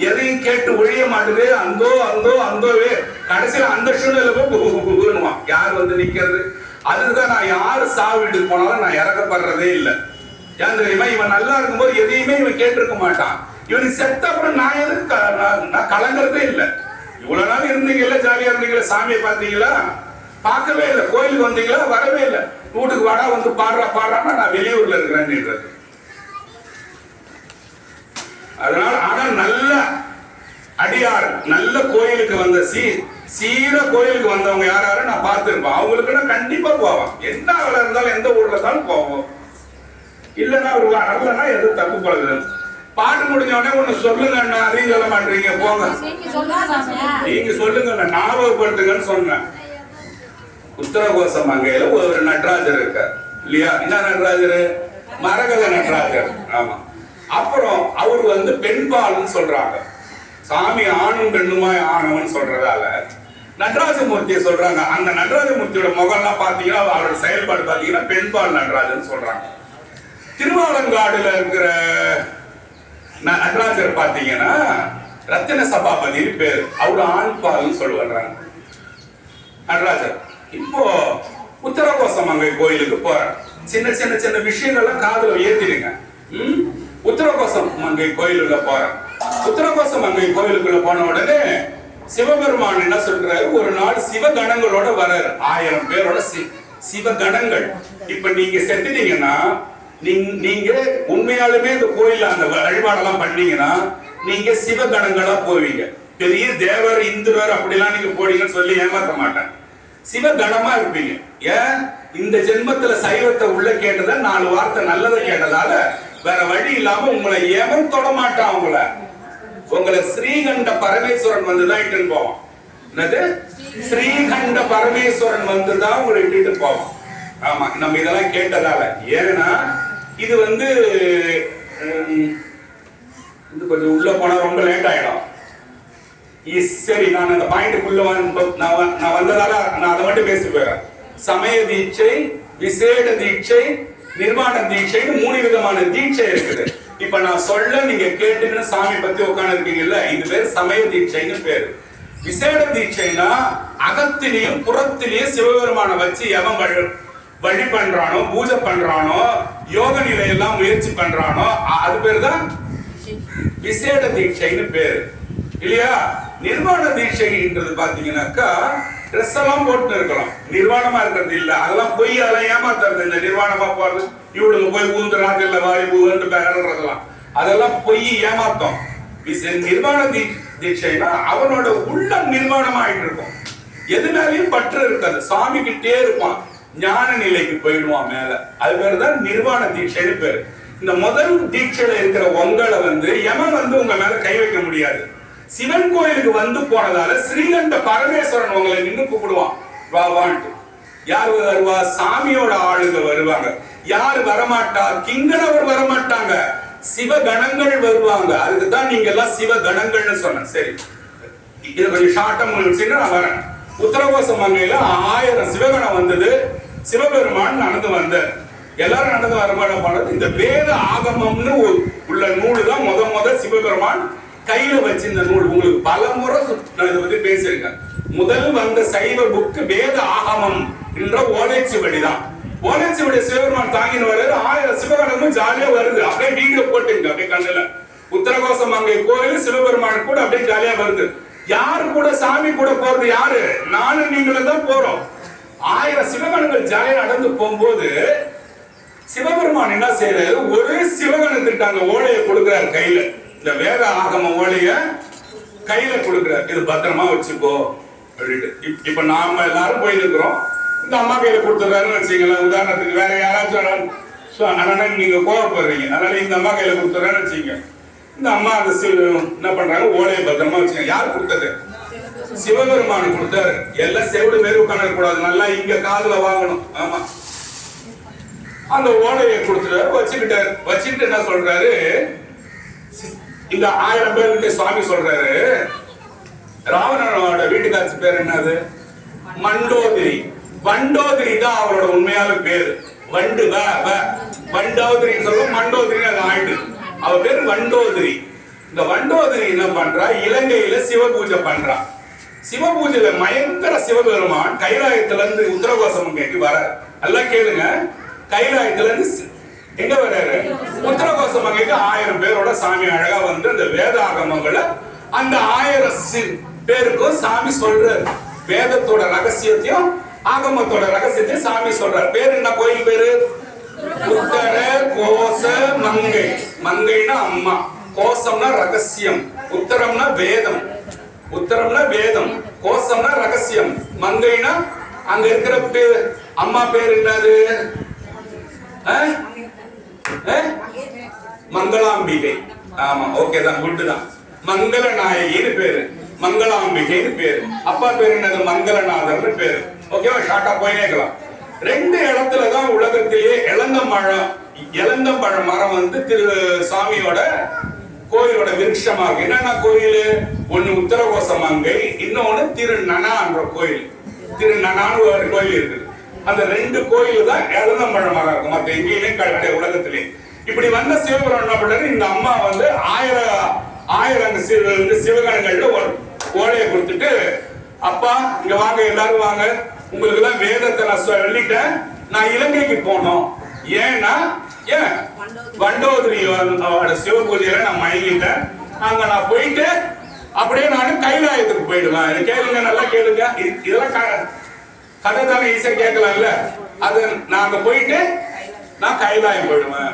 எதையும் கேட்டு ஒழிய மாட்டுது, அந்தோ அந்தோ அந்தோவே. கடைசியில அந்த சூழ்நிலை போய் யார் வந்து நிக்கிறது? அதுதான் நான் யாரு சாவு வீட்டுக்கு போனாலும் நான் இறக்கப்படுறதே இல்லை. ஏன் தெரியுமா? இவன் நல்லா இருக்கும்போது எதையுமே இவன் கேட்டிருக்க மாட்டான். இவனுக்கு செத்த அப்புறம் நான் எதுக்கு நான் கலங்குறதே இல்லை. இவ்வளவு நாள் இருந்தீங்கல்ல, ஜாலியா இருந்தீங்களா, சாமியை பார்த்தீங்களா? பார்க்கவே இல்லை. கோயிலுக்கு வந்தீங்களா? வரவே இல்லை. வீட்டுக்கு வாடா வந்து பாடுறான்னா நான் வெளியூர்ல இருக்கிறேன். அதனால ஆனா நல்ல அடியார், நல்ல கோயிலுக்கு வந்த சீர கோயிலுக்கு வந்தவங்க யாராரு நான் பார்த்திருப்பேன். அவங்களுக்கு நான் கண்டிப்பா போவேன். என்ன வேலை இருந்தாலும் எந்த ஊர்ல இருந்தாலும் போவோம். இல்லைன்னா ஒரு வரலன்னா எது தப்பு பழகுது. பாட்டு முடிஞ்ச உடனே ஒண்ணு சொல்லுங்க, அதையும் சொல்ல மாட்டீங்க. போங்க, நீங்க சொல்லுங்க, ஞாபகப்படுத்துங்கன்னு சொன்னேன். உத்தரகோச மங்கையில ஒரு நடராஜர் இருக்கார் இல்லையா? என்ன நடராஜர்? மரகத நடராஜர். ஆமா. அப்புறம் அவர் வந்து பெண்பால்னு சொல்றாங்க. சாமி ஆணும் பெண்ணுமாய் ஆனவன் சொல்றதால நடராஜமூர்த்தியை சொல்றாங்க. அந்த நடராஜமூர்த்தியோட முகம்லாம் பாத்தீங்கன்னா, அவரோட செயல்பாடு பாத்தீங்கன்னா பெண்பால் நடராஜன் சொல்றாங்க. திருவாலங்காடுல இருக்கிற நடராஜர் பாத்தீங்கன்னா ரத்தின சபாபதி பேர், அவரு ஆண் பால்னு சொல்லுவாங்க நடராஜர். இப்போ உத்தரகோசமங்கை கோயிலுக்கு போறேன். சின்ன சின்ன சின்ன விஷயங்கள்லாம் காதுல ஏத்திடுங்க. உத்தரகோசம் மங்கை கோயிலுக்குள்ள போறேன். உத்தரகோசம் மங்கை கோயிலுக்குள்ள போன உடனே சிவபெருமான் என்ன சொல்றாரு? ஒரு நாள் சிவகணங்களோட வர்றாரு, 1000 பேரோட சிவகணங்கள். இப்ப நீங்க செத்துட்டீங்கன்னா, நீங்க உண்மையாலுமே இந்த கோயில்ல அந்த வழிபாடெல்லாம் பண்ணீங்கன்னா நீங்க சிவகணங்களா போவீங்க. பெரிய தேவர் இந்திரர் அப்படிலாம் நீங்க போறீங்கன்னு சொல்லி ஏமாற்ற மாட்டேன். சிவகணமா இருப்பீங்க. ஏன்? இந்த ஜென்மத்துல சைவத்தை உள்ள கேட்டதா, 4 வார்த்தை நல்லதை கேட்டதால வேற வழி இல்லாம உங்களை எவன் தொட மாட்டான். உங்களை ஸ்ரீகண்ட பரமேஸ்வரன் வந்துதான் இட்டுன்னு போவான். என்னது? ஸ்ரீகண்ட பரமேஸ்வரன் வந்துதான் உங்களை இட்டுட்டு போவான். ஆமா, நம்ம இதெல்லாம் கேட்டதால. ஏன்னா இது வந்து கொஞ்சம் உள்ள போனா ரொம்ப லேட் ஆயிடும். சரி, நான் அந்த பாயிண்ட்டுக்குள்ள நான் வந்ததால நான் அதை மட்டும் பேசிட்டு போயிடுறேன். சமய தீட்சை, விசேட தீட்சை, நிர்வாண தீட்சைன்னு 3 விதமான தீட்சை இருக்குது. இப்ப நான் சொல்ல நீங்க கேட்டுன்னு சாமி பத்தி உட்கார்ந்து இருக்கீங்கல்ல, இது பேர் சமய தீட்சைன்னு பேரு. விசேட தீட்சைனா அகத்திலையும் புறத்திலையும் சிவபெருமான வச்சு எவன் வழி பண்றானோ, பூஜை பண்றானோ, யோக நிலையெல்லாம் முயற்சி பண்றானோ, அது பேரு தான் விசேட தீட்சைன்னு பேரு இல்லையா? நிர்வாண தீட்சைன்றது பாத்தீங்கன்னாக்கா ட்ரெஸ் எல்லாம் போட்டு இருக்கலாம், நிர்வாணமா இருக்கிறது இல்ல. அதெல்லாம் பொய், அதெல்லாம் ஏமாத்துறது. இந்த நிர்வாணமா போறது, இவளுக்கு போய் ஊந்துறாங்க இல்ல வாய் பூன்னு பேரலாம், அதெல்லாம் பொய், ஏமாத்தம். நிர்வாண தீட்சைனா அவனோட உள்ளம் நிர்வாணம் ஆயிட்டு இருக்கும், எது மேலேயும் பற்று இருக்காது, சாமி கிட்டே இருப்பான், ஞான நிலைக்கு போயிடுவான் மேல. அது பேருதான் நிர்வாண தீட்சைன்னு பேரு. இந்த முதல் தீட்சையில இருக்கிற உங்களை யமன் உங்க மேல கை வைக்க முடியாது. சிவன் கோயிலுக்கு போனதால ஸ்ரீகண்ட பரமேஸ்வரன் உங்களை நின்று கூப்பிடுவான், வா வான்ட்டு. யார் வருவா? சாமியோட ஆளுங்க வருவாங்க. யாரு வரமாட்டா? கிங்கணவர் வரமாட்டாங்க, சிவகணங்கள் வருவாங்க. அதுக்குதான் நீங்க எல்லாம் சிவகணங்கள்னு சொன்ன. சரி, இது கொஞ்சம் ஷார்ட்டா முடிச்சுன்னு நான் வரேன். உத்தரகோச மங்கையில 1000 சிவகணம் வந்தது. சிவபெருமான் நடந்து வந்தார். எல்லாரும் நடந்து வரமாட போனது. இந்த வேத ஆகமம்னு உள்ள நூலு தான் முத சிவபெருமான் கையில வச்சிருந்த நூல். உங்களுக்கு பல முறை நான் இதை பத்தி பேசியிருக்கேன். முதல் வந்த சைவ புக்கு வேத ஆகமம் என்ற ஓலைச்சுவடி தான். ஓலைச்சுவடி சிவபெருமான் தாங்கின்னு வர்றாரு. 1000 சிவகணமும் ஜாலியா வருது. அப்படியே வீடியோ போட்டுங்க அப்படியே கண்ணுல. உத்தரகோச மங்கை கோயில் சிவபெருமான் கூட அப்படியே ஜாலியா வருது. யாரு கூட? சாமி கூட போறது யாரு? நானும் நீங்களும் தான் போறோம். 1000 சிவகணங்கள் ஜாலியா நடந்து போகும்போது சிவபெருமான் என்ன செய்யறாரு? ஒரு சிவகணத்துக்கு அந்த ஓலையை கொடுக்கிறார் கையில. இந்த வேத ஆகம ஓலைய கையில கொடுக்கிறார். இது பத்திரமா வச்சுக்கோ அப்படின்ட்டு. இப்ப நாம எல்லாரும் போயிருக்கிறோம். இந்த அம்மா கையில கொடுத்துறாருன்னு வச்சுங்களேன். உதாரணத்துக்கு வேற யாராச்சும் நீங்க கோவப்படுறீங்க, அதனால இந்த அம்மா கையில கொடுத்துறாருன்னு வச்சுங்க. இந்த அம்மா அந்த என்ன பண்றாங்க? ஓலையை பத்திரமா வச்சுக்க. யார் கொடுத்தது? சிவபெருமான் கொடுத்தாரு. எல்லாம் செவிடு மேரி உட்காந்து கூடாது, நல்லா இங்க காதுல வாங்கணும். ஆமா, அந்த ஓலையை கொடுத்துட்டாரு, வச்சுக்கிட்டாரு. வச்சுட்டு என்ன சொல்றாரு? இந்த 1000 பேர்கிட்ட சுவாமி சொல்றாரு, ராவணனோட வீட்டுக்காட்சி பேர் என்னது? மண்டோதரி. வண்டோதரி தான் அவரோட உண்மையான பேரு. வண்டு வண்டோதரி சொல்லுவோம், மண்டோதரி அது ஆயிடு. அவ பேரு வண்டோதரி. இந்த வண்டோதரி என்ன பண்றா? இலங்கையில சிவ பூஜை பண்றா. சிவ பூஜையில பயங்கர சிவபெருமான் கைலாயத்துல இருந்து உத்தரகோசமங்கைக்கு வர. நல்லா கேளுங்க, கைலாயத்துல இருந்து எங்க வர்றாரு? உத்தரகோசமங்கைக்கு 1000 பேரோட சாமி அழகா வந்து அந்த வேதாகமங்களை அந்த 1000 பேருக்கும் சாமி சொல்றாரு. வேதத்தோட ரகசியத்தையும் ஆகமத்தோட ரகசியத்தையும் சாமி சொல்றாரு. பேரு என்ன? கோயில் பேரு உத்தர கோச மங்கை. மங்கைனா அம்மா, கோசம்னா ரகசியம், உத்தரம்னா வேதம், உத்தரம்னா வேதம், கோசம்னா ரகசியம், மங்கைனா அங்க இருக்கிற பேர். அம்மா பேர் என்னது? மங்களாம்பிகை. ஆமா, ஓகே தான், குட் தான். மங்கள நாயகின்னு பேரு, மங்களாம்பிகைன்னு பேரு. அப்பா பேர் என்னது? மங்களநாதர்னு பேரு. ஓகேவா? ஷார்ட்டா போயினேக்கலாம். 2 இடத்துல தான் உலகத்திலேயே இளந்தம்பழ மரம் வந்து திரு சாமியோட கோயிலோட விருட்சமா இருக்கு. என்னன்னா கோயில்? ஒண்ணு உத்தரகோச மங்கை, இன்னொன்னு திருநனான்ற கோயில். திருநனான்னு ஒரு கோயில் இருக்குது. அந்த 2 கோயில் தான் இளந்தம்பழ மரம் இருக்கும். மற்ற எங்கேயுமே கிடையாது உலகத்திலே. இப்படி வந்த சிவபெருமான் என்ன பண்றாரு? இந்த அம்மா வந்து 1000 சிவகணங்கள்ல ஒரு ஓலையை கொடுத்துட்டு, அப்பா இங்க வாங்க, எல்லாரும் வாங்க, உங்களுக்கு எல்லாம் வேதத்தை நான் சொல்லிட்டேன், நான் இலங்கைக்கு போனோம். ஏன்னா வண்டோதரி சிவ பூஜையில நான் மயங்கிட்டேன். அங்க நான் போயிட்டு அப்படியே நான் கைலாயத்துக்கு போயிடுவேன். கேளுங்க, நல்லா கேளுங்க. இதெல்லாம் கதை தானே, ஈஸியா கேட்கலாம்ல. அது நான் அங்க போயிட்டு நான் கைலாயம் போயிடுவேன்.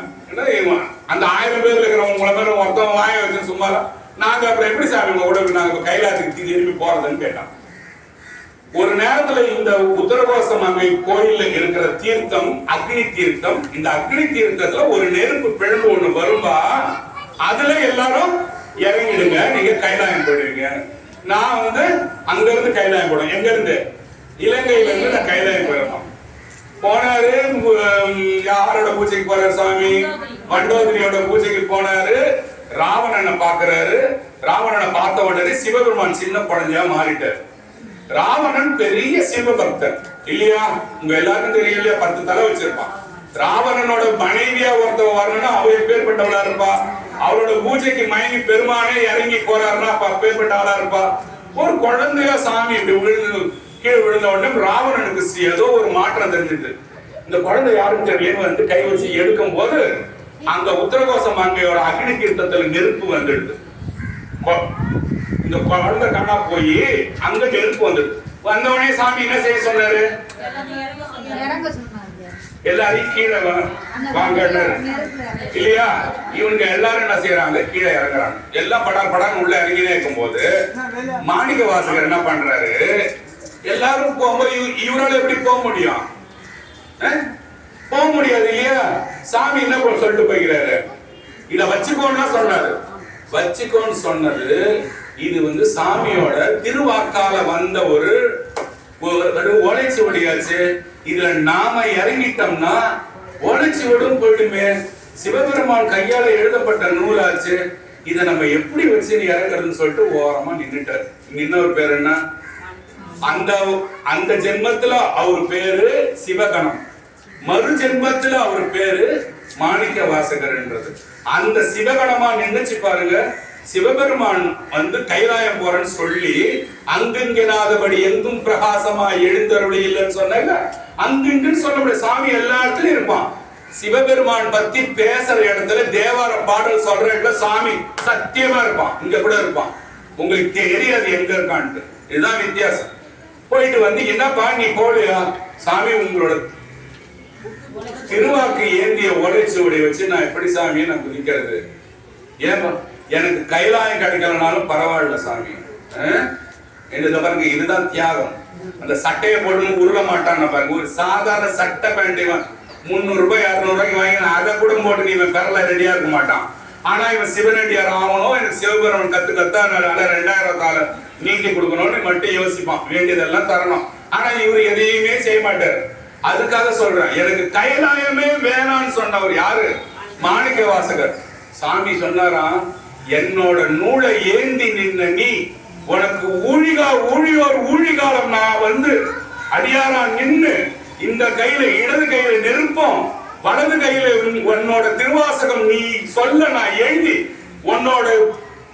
அந்த 1000 பேர்ல இருக்கிறவங்க உங்களை பேர் ஒருத்தவங்க வாய வச்சு சும்மா நாங்க அப்புறம் எப்படி சாமி உங்க கூட நாங்க கைலாயத்துக்கு திரும்பி போறதுன்னு கேட்டான். ஒரு நேரத்துல இந்த உத்தரகோச மங்கை கோயில்ல இருக்கிற தீர்த்தம் அக்னி தீர்த்தம். இந்த அக்னி தீர்த்தத்துல ஒரு நெருப்பு பிழம்பு ஒண்ணு வரும்பா, அதுல எல்லாரும் இறங்கிடுங்க, நீங்க கைலாயம் போயிடுவீங்க. நான் வந்து அங்க இருந்து கைலாயம் போடுவேன். எங்க இருந்து? இலங்கையில இருந்து நான் கைலாயம் போயிருக்கோம். போனாரு. யாரோட பூஜைக்கு போறாரு சாமி? வண்டோதரியோட பூஜைக்கு போனாரு. ராவணனை பாக்குறாரு. ராவணனை பார்த்த உடனே சிவபெருமான் சின்ன குழந்தையா மாறிட்டார். ராவணன் பெரிய சிவபக்தன் இல்லையா? உங்க எல்லாருக்கும் தெரியும் இல்லையா? 10 தலை வச்சிருப்பான். ராவணனோட மனைவியா ஒருத்தவ வரணும்னா அவ எப்பேற்பட்டவளா இருப்பா, அவரோட பூஜைக்கு மயங்கி பெருமானே இறங்கி போறாருன்னா அப்ப அப்பேற்பட்ட ஆளா இருப்பா. ஒரு குழந்தையா சாமி இப்படி விழுந்து கீழே விழுந்த உடனே ராவணனுக்கு ஏதோ ஒரு மாற்றம் தெரிஞ்சது. இந்த குழந்தை யாரும் தெரியலன்னு வந்து கை வச்சு எடுக்கும் போது அந்த உத்தரகோச மங்கையோட அக்னி தீர்த்தத்துல நெருப்பு வந்துடுது. இந்த குழந்தை காணா போய் அங்க நெருப்பு வந்துடுது. வந்தவனே சாமி என்ன செய்ய சொன்னாரு? எல்லாரையும் கீழே வாங்க இல்லையா? இவங்க எல்லாரும் என்ன செய்யறாங்க? கீழே இறங்குறாங்க. எல்லாம் படான்னு உள்ள இறங்கினே இருக்கும் போது மாணிக்க வாசகர் என்ன பண்றாரு? எல்லாரும் போகும்போது இவரால் எப்படி போக முடியும்? போக முடியாது இல்லையா? சாமி என்ன சொல்லிட்டு போய்கிறாரு? இத வச்சுக்கோன்னா சொன்னாரு. வச்சுக்கோன்னு சொன்னது இது வந்து சாமியோட திருவாக்கால வந்த ஒரு ஓலைச்சுவடியாச்சு. இதுல நாம இறங்கிட்டோம்னா ஓலைச்சுவடும் போயிடுமே. சிவபெருமான் கையால எழுதப்பட்ட நூலாச்சு. இதை நம்ம எப்படி வச்சு இறங்குறதுன்னு சொல்லிட்டு ஓரமா நின்றுட்டாரு. இன்னொரு பேர் என்ன? அந்த ஜென்மத்துல அவர் பேரு சிவகணம், மறு ஜென்மத்துல அவர் பேரு மாணிக்க வாசகர்ன்றது. அந்த சிவகணமா நின்னுச்சு பாருங்க. சிவபெருமான் வந்து கைலாயம் போறன்னு சொல்லி அங்குங்கெனாதபடி எங்கும் பிரகாசமா எழுந்தருளி இல்லைன்னு சொன்னாங்க. அங்குன்னு சொல்ல முடியாது. சாமி எல்லா இடத்துலயும் இருப்பான். சிவபெருமான் பத்தி பேசுற இடத்துல தேவார பாடல் சொல்ற இடத்துல சாமி சத்தியமா இருப்பான். இங்க கூட இருப்பான். உங்களுக்கு தெரியாது எங்க இருக்கான்ட்டு. இதுதான் வித்தியாசம். போயிட்டு வந்து என்னப்பா நீ போலியா? சாமி உங்களோட திருவாக்கு ஏந்திய ஓலைச்சுவடி வச்சு நான் எப்படி சாமியை நான் குதிக்கிறது? ஏன்பா எனக்கு கைலாயம் கிடைக்கலனாலும் பரவாயில்ல சாமி. பாருங்க, இதுதான் தியாகம். அந்த சட்டையை போட்டு உருள மாட்டான் பாருங்க. ஒரு சாதாரண சட்டை பேண்ட் 300 ரூபாய் 200 ரூபாய்க்கு வாங்கி அதை கூட போட்டு நீ பெறல ரெடியா இருக்க மாட்டான். ஆனா இவன் சிவனடியார் ஆகணும், எனக்கு சிவபெருமன் கத்து அதனால 2000 நீட்டி கொடுக்கணும்னு மட்டும் யோசிப்பான். வேண்டியதெல்லாம் தரணும். ஆனா இவர் எதையுமே செய்ய மாட்டார். அதுக்காக சொல்றேன், எனக்கு கைலாயமே வேணான்னு சொன்னவர் யாரு? மாணிக்க வாசகர். சாமி சொன்னாராம், என்னோட நூலை ஏந்தி நின்ன நீ உனக்கு ஊழியோர் ஊழிகாலம் நான் வந்து அடியாரா நின்னு இந்த கையில இடது கையில நெருப்பம், வலது கையில உன்னோட திருவாசகம் நீ சொல்ல நான் எழுதி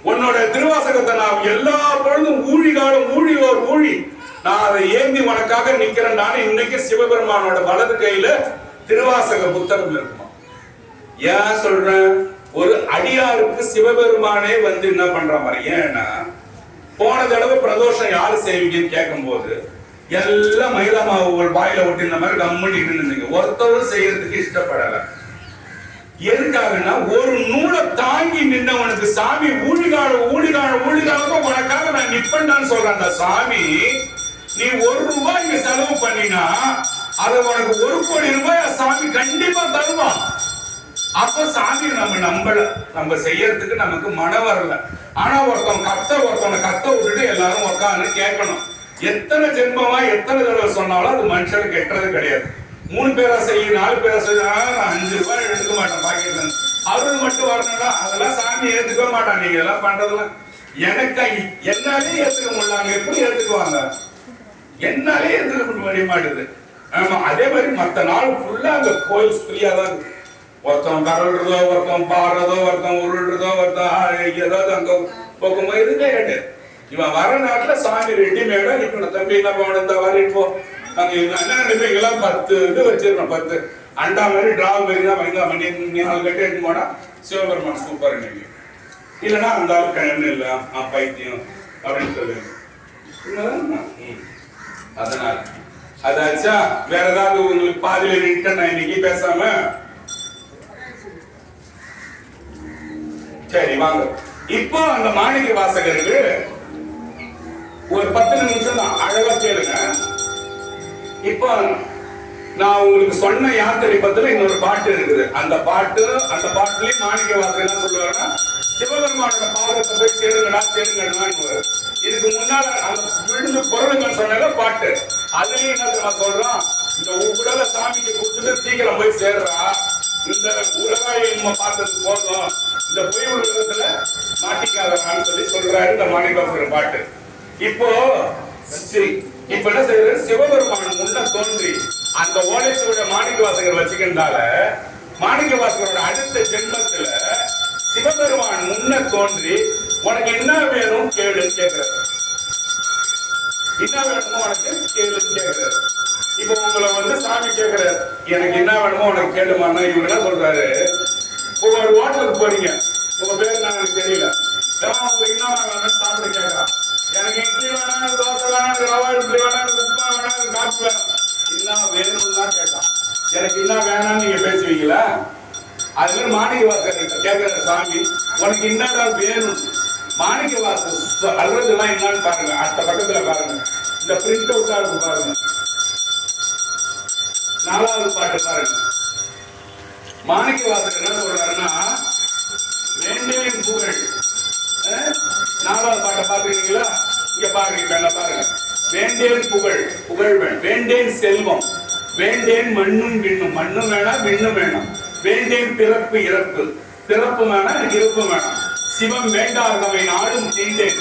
உன்னோட திருவாசகத்தை நான் எல்லா பொழுதும் ஊழிகாலம் ஊழியோர் ஊழி நான் அதை ஏந்தி உனக்காக நிக்கிறேன். நான் இன்னைக்கு சிவபெருமானோட வலது கையில திருவாசக புத்தகம் இருக்குமா? ஏன் சொல்றேன்? ஒரு அடியாருக்கு சிவபெருமானே வந்து என்ன பண்ற மாதிரி. ஏன்னா போன தடவை பிரதோஷம் யாரு செய்வீங்கன்னு கேட்கும் போது எல்லாம் மைதா மாவு வாயில ஒட்டி இந்த மாதிரி கம்மிட்டு இருந்தீங்க. ஒருத்தரும் செய்யறதுக்கு இஷ்டப்படல. எதுக்காகனா ஒரு நூலை தாங்கி நின்றவனுக்கு சாமி ஊழிகாலம் உனக்காக நான் நிப்பேன்னு சொல்றேன். அந்த சாமி நீ 1 ரூபாய் இங்க செலவு பண்ணினா அதை உனக்கு 1 கோடி ரூபாய் சாமி கண்டிப்பா தருவான். அப்ப சாமி நம்ம செய்யறதுக்கு நமக்கு மனம் வரல. ஆனா ஒருத்தவனை கத்த விட்டுட்டு எல்லாரும் உட்காந்து கேட்கணும். எத்தனை ஜென்மமா எத்தனை தடவை சொன்னாலும் அது மனுஷனுக்கு எட்டுறது கிடையாது. 3 பேரா செய்ய 4 பேரா செய்ய 5 ரூபாய் எடுக்க மாட்டான் பாக்கெட்ல. அவரு மட்டும் வரணும்னா அதெல்லாம் சாமி ஏத்துக்க மாட்டான். நீங்க எல்லாம் பண்றதுலாம் எனக்கு என்னாலே ஏத்துக்க முடியல. எப்படி ஏத்துக்குவாங்க? என்னாலே ஏத்துக்க முடிய மாட்டேது. ஆமா, அதே மாதிரி மத்த நாள் ஃபுல்லா அந்த கோயில் ஃப்ரீயா தான் இருக்கு. ஒருத்தன் கரல்றதோ, ஒருத்தன் பாடுறதோ, ஒருத்தன் உருள்றதோ, ஒருத்தன் ஏதாவது அங்க போக்கும்போது இதுவே கேட்டு இவன் வர நாட்டுல சாமி ரெடிமேடா இருக்கணும். தம்பி என்ன போகணும், இந்த வரையும் போ. நாங்க எல்லாம் 10 இது வச்சிருக்கோம். 10 அண்டா மாதிரி டிரா மாதிரி தான் வைங்க. மணி 4 கட்டி எடுத்து போனா சிவபெருமான் சூப்பர் நீங்க. இல்லைன்னா அந்த ஆள் கண்ணு இல்லை பைத்தியம் அப்படின்னு சொல்லுங்க. அதனால அதாச்சா வேற ஏதாவது உங்களுக்கு பாதியில நின்று நான் இன்னைக்கு பேசாம சரி வாங்க. இப்போ அந்த மாணிக்க வாசகருக்கு ஒரு 10 நிமிஷம் தான் அழகா கேளுங்க. இப்போ நான் உங்களுக்கு சொன்ன யாத்திரை பத்தில இன்னொரு பாட்டு இருக்குது. அந்த பாட்டுலயும் மாணிக்க வாசகர் என்ன சொல்லுவாருன்னா, சிவபெருமானோட பாதத்தை போய் சேருங்கடா. இதுக்கு முன்னால அந்த விழுந்து பொருளுங்க சொன்ன பாட்டு அதுலயும் என்ன சொல்றான், இந்த உலக சாமிக்கு கொடுத்துட்டு சீக்கிரம் போய் சேர்றா. இந்த உலகம் பார்த்தது போதும், இந்த பொய் உலகத்துல மாட்டிக்காதான்னு சொல்றாரு இந்த மாணிக்கவாசகர் பாட்டு. இப்போ என்ன செய்யறது? சிவபெருமான் முன்ன தோன்றி அந்த ஓலைச்சுவட மாணிக்கவாசகர் வச்சுக்கின்றால மாணிக்கவாசகரோட அடுத்த ஜென்மத்துல சிவபெருமான் முன்ன தோன்றி உனக்கு என்ன வேணும் கேளுன்னு கேட்கிறார். என்ன வேணுமோ உனக்கு கேளுன்னு கேட்கிறார். இப்ப உங்களை வந்து சாமி கேட்கிறார், எனக்கு என்ன வேணுமோ உனக்கு கேளுமான்னா இவங்க என்ன சொல்றாரு, ஒரு ஹோட்டலுக்கு போறீங்க, உங்க பேர் நான் எனக்கு தெரியல, உங்களுக்கு என்ன வேணும்னு சாப்பிட கேட்கறான். எனக்கு இட்லி வேணாம், தோசை வேணாம், ரவா இட்லி வேணாம், உப்புமா வேணாம், காசு வேணும், என்ன வேணும்னு தான் கேட்டான். எனக்கு என்ன வேணாம்னு நீங்க பேசுவீங்களா? அது மாதிரி மாணிக்கவாசகர் கேட்கிற சாமி உனக்கு என்னடா வேணும்? மாணிக்கவாசகர் அல்றதுலாம் என்னன்னு பாருங்க, அடுத்த பக்கத்துல பாருங்க, இந்த பிரிண்ட் அவுட்டா இருக்கு பாருங்க, 4வது பாட்டு பாருங்க. மாணிக்கவாசகர் என்ன சொல்றாருன்னா, வேண்டேன் புகழ், 4வது பாட்டை பாத்துக்கிறீங்களா? இங்க பாருங்க, என்ன பாருங்க, வேண்டேன் புகழ், புகழ் வேணும், வேண்டேன் செல்வம், வேண்டேன் மண்ணும் விண்ணும், மண்ணும் வேணாம் விண்ணும் வேணாம், வேண்டேன் பிறப்பு இறப்பு, பிறப்பு வேணாம் இறப்பு வேணாம், சிவம் வேண்டாதவை நாடும் தீண்டேன்.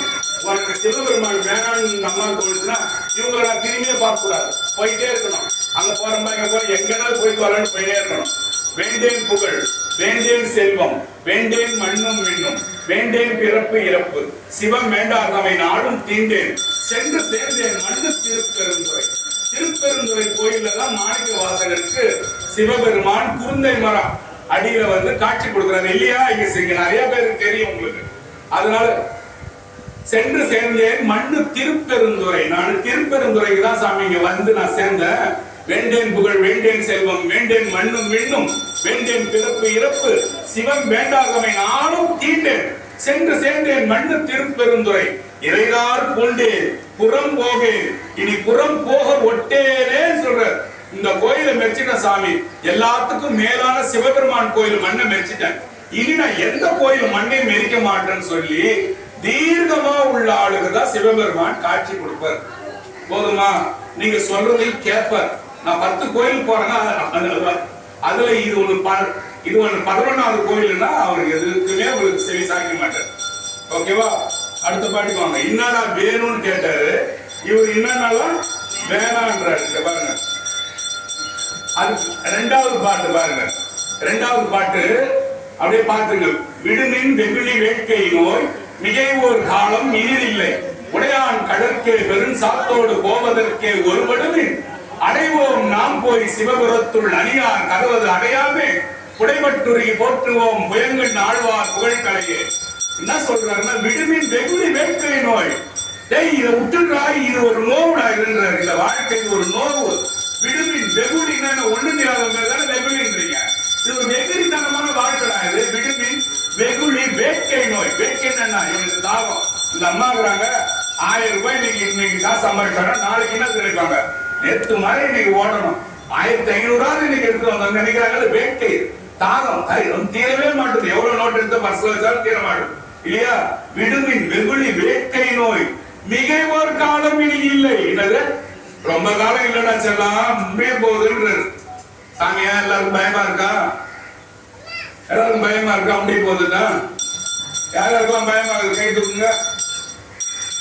உனக்கு சிவபெருமான் வேணாம்னு நம்ம தோணுச்சுன்னா இவங்களை நான் திரும்பியே பார்க்க கூடாது, போயிட்டே இருக்கணும். அங்க போறோமா இங்க போற எங்கனாலும் போயிட்டு வரலான்னு போயிட்டே இருக்கணும். வேண்டேன் புகழ், வேண்டேன் செல்வம், வேண்டேன் மண்ணும் விண்ணும், வேண்டேன் பிறப்பு இறப்பு, சிவம் வேண்டாதவை நாடும் தீண்டேன், சென்று சேர்ந்தேன் மண்ணு திருப்பெருந்துறை. திருப்பெருந்துறை கோயில்ல தான் மாணிக்கவாசகருக்கு சிவபெருமான் குருந்தை மரம் அடியில வந்து காட்சி கொடுக்கிறாரு இல்லையா? இங்க நிறைய பேருக்கு தெரியும் உங்களுக்கு. அதனால சென்று சேர்ந்தேன் மண்ணு திருப்பெருந்துறை, நான் திருப்பெருந்துறைக்கு தான் சாமி இங்க வந்து நான் சேர்ந்தேன். வேண்டேன் புகழ், வேண்டேன் செல்வம், வேண்டேன் மண்ணும் விண்ணும், வேண்டேன் பிறப்பு இறப்பு, சிவம் வேண்டாதவை நானும் தீண்டேன், சென்று சேர்ந்தேன் மண்ணு திருப்பெருந்துறை, இறைதார் பூண்டேன் புறம் போகேன், இனி புறம் போக ஒட்டேனே சொல்ற. இந்த கோயிலை மெச்சிட்ட சாமி, எல்லாத்துக்கும் மேலான சிவபெருமான் கோயில் மண்ணை மெச்சிட்டேன், இனி நான் எந்த கோயில் மண்ணை மெரிக்க மாட்டேன்னு சொல்லி தீர்க்கமா உள்ள ஆளுக்கு தான் சிவபெருமான் காட்சி கொடுப்பார். போதுமா? நீங்க சொல்றதை கேட்பார். நான் 10 கோயில் போறேன்னா அதுல இது ஒண்ணு 11வது கோயில்னா அவருக்கு எதுக்குமே அவருக்கு செவி சாய்க்க மாட்டார். ஓகேவா? அடுத்த பாட்டுக்கு வாங்க. என்னடா வேணும்னு கேட்டாரு, இவர் என்னன்னாலும் வேணான்றாரு. பாருங்க, அது 2வது பாட்டு பாருங்க. 2வது பாட்டு அப்படியே பாத்துங்க. விடுமின் வெகுளி வேட்கை நோய் மிகை ஒரு காலம் இனிதில்லை, உடையான் கடற்கே வெறும் சாத்தோடு போவதற்கே ஒருபடுமின், அடைவோம் நாம் போய் சிவபுரத்துள் அணியார் கதவது அடையாமே, புடைபட்டுருகி போற்றுவோம் புயங்கன் ஆழ்வார் புகழ்கலையே. என்ன சொல்றாருன்னா, விடுமின் வெகுளி வேட்கை நோய், டேய் இதை விட்டுறாய், இது ஒரு நோவுடா இருன்றாரு. இந்த வாழ்க்கை ஒரு நோவு. விடுமின் வெகுளின்னா ஒண்ணு தெரியாதவங்க வெகுளின்றீங்க, இது ஒரு வெகுளித்தனமான வாழ்க்கை. இது விடுமின் வெகுளி வேட்கை நோய். வேட்கை என்னன்னா இவனுக்கு தாகம். இந்த அம்மா இருக்கிறாங்க, 1000 ரூபாய் இன்னைக்கு காசு சம்பாதிச்சாங்க, நாளைக்கு என்ன கிடைப்பாங்க, நேற்று மாதிரி இன்னைக்கு ஓடணும், 1500 இன்னைக்கு எடுத்து வந்தாங்க நினைக்கிறாங்க. வேட்கை தாகம் தீரவே மாட்டேது, எவ்வளவு நோட்டு எடுத்து பஸ்ல வச்சாலும் தீர மாட்டேது இல்லையா? விடுமின் வெகுளி வேட்கை நோய் மிகை ஒரு காலம் இனி இல்லை. என்னது ரொம்ப காலம் இல்லடா செல்லாம், முன்னே போகுதுன்றது. சாமியா எல்லாருக்கும் பயமா இருக்கா? எல்லாருக்கும் பயமா இருக்கா? அப்படியே போகுதுன்னா யாருக்கெல்லாம் பயமா இருக்கு கை தூக்குங்க.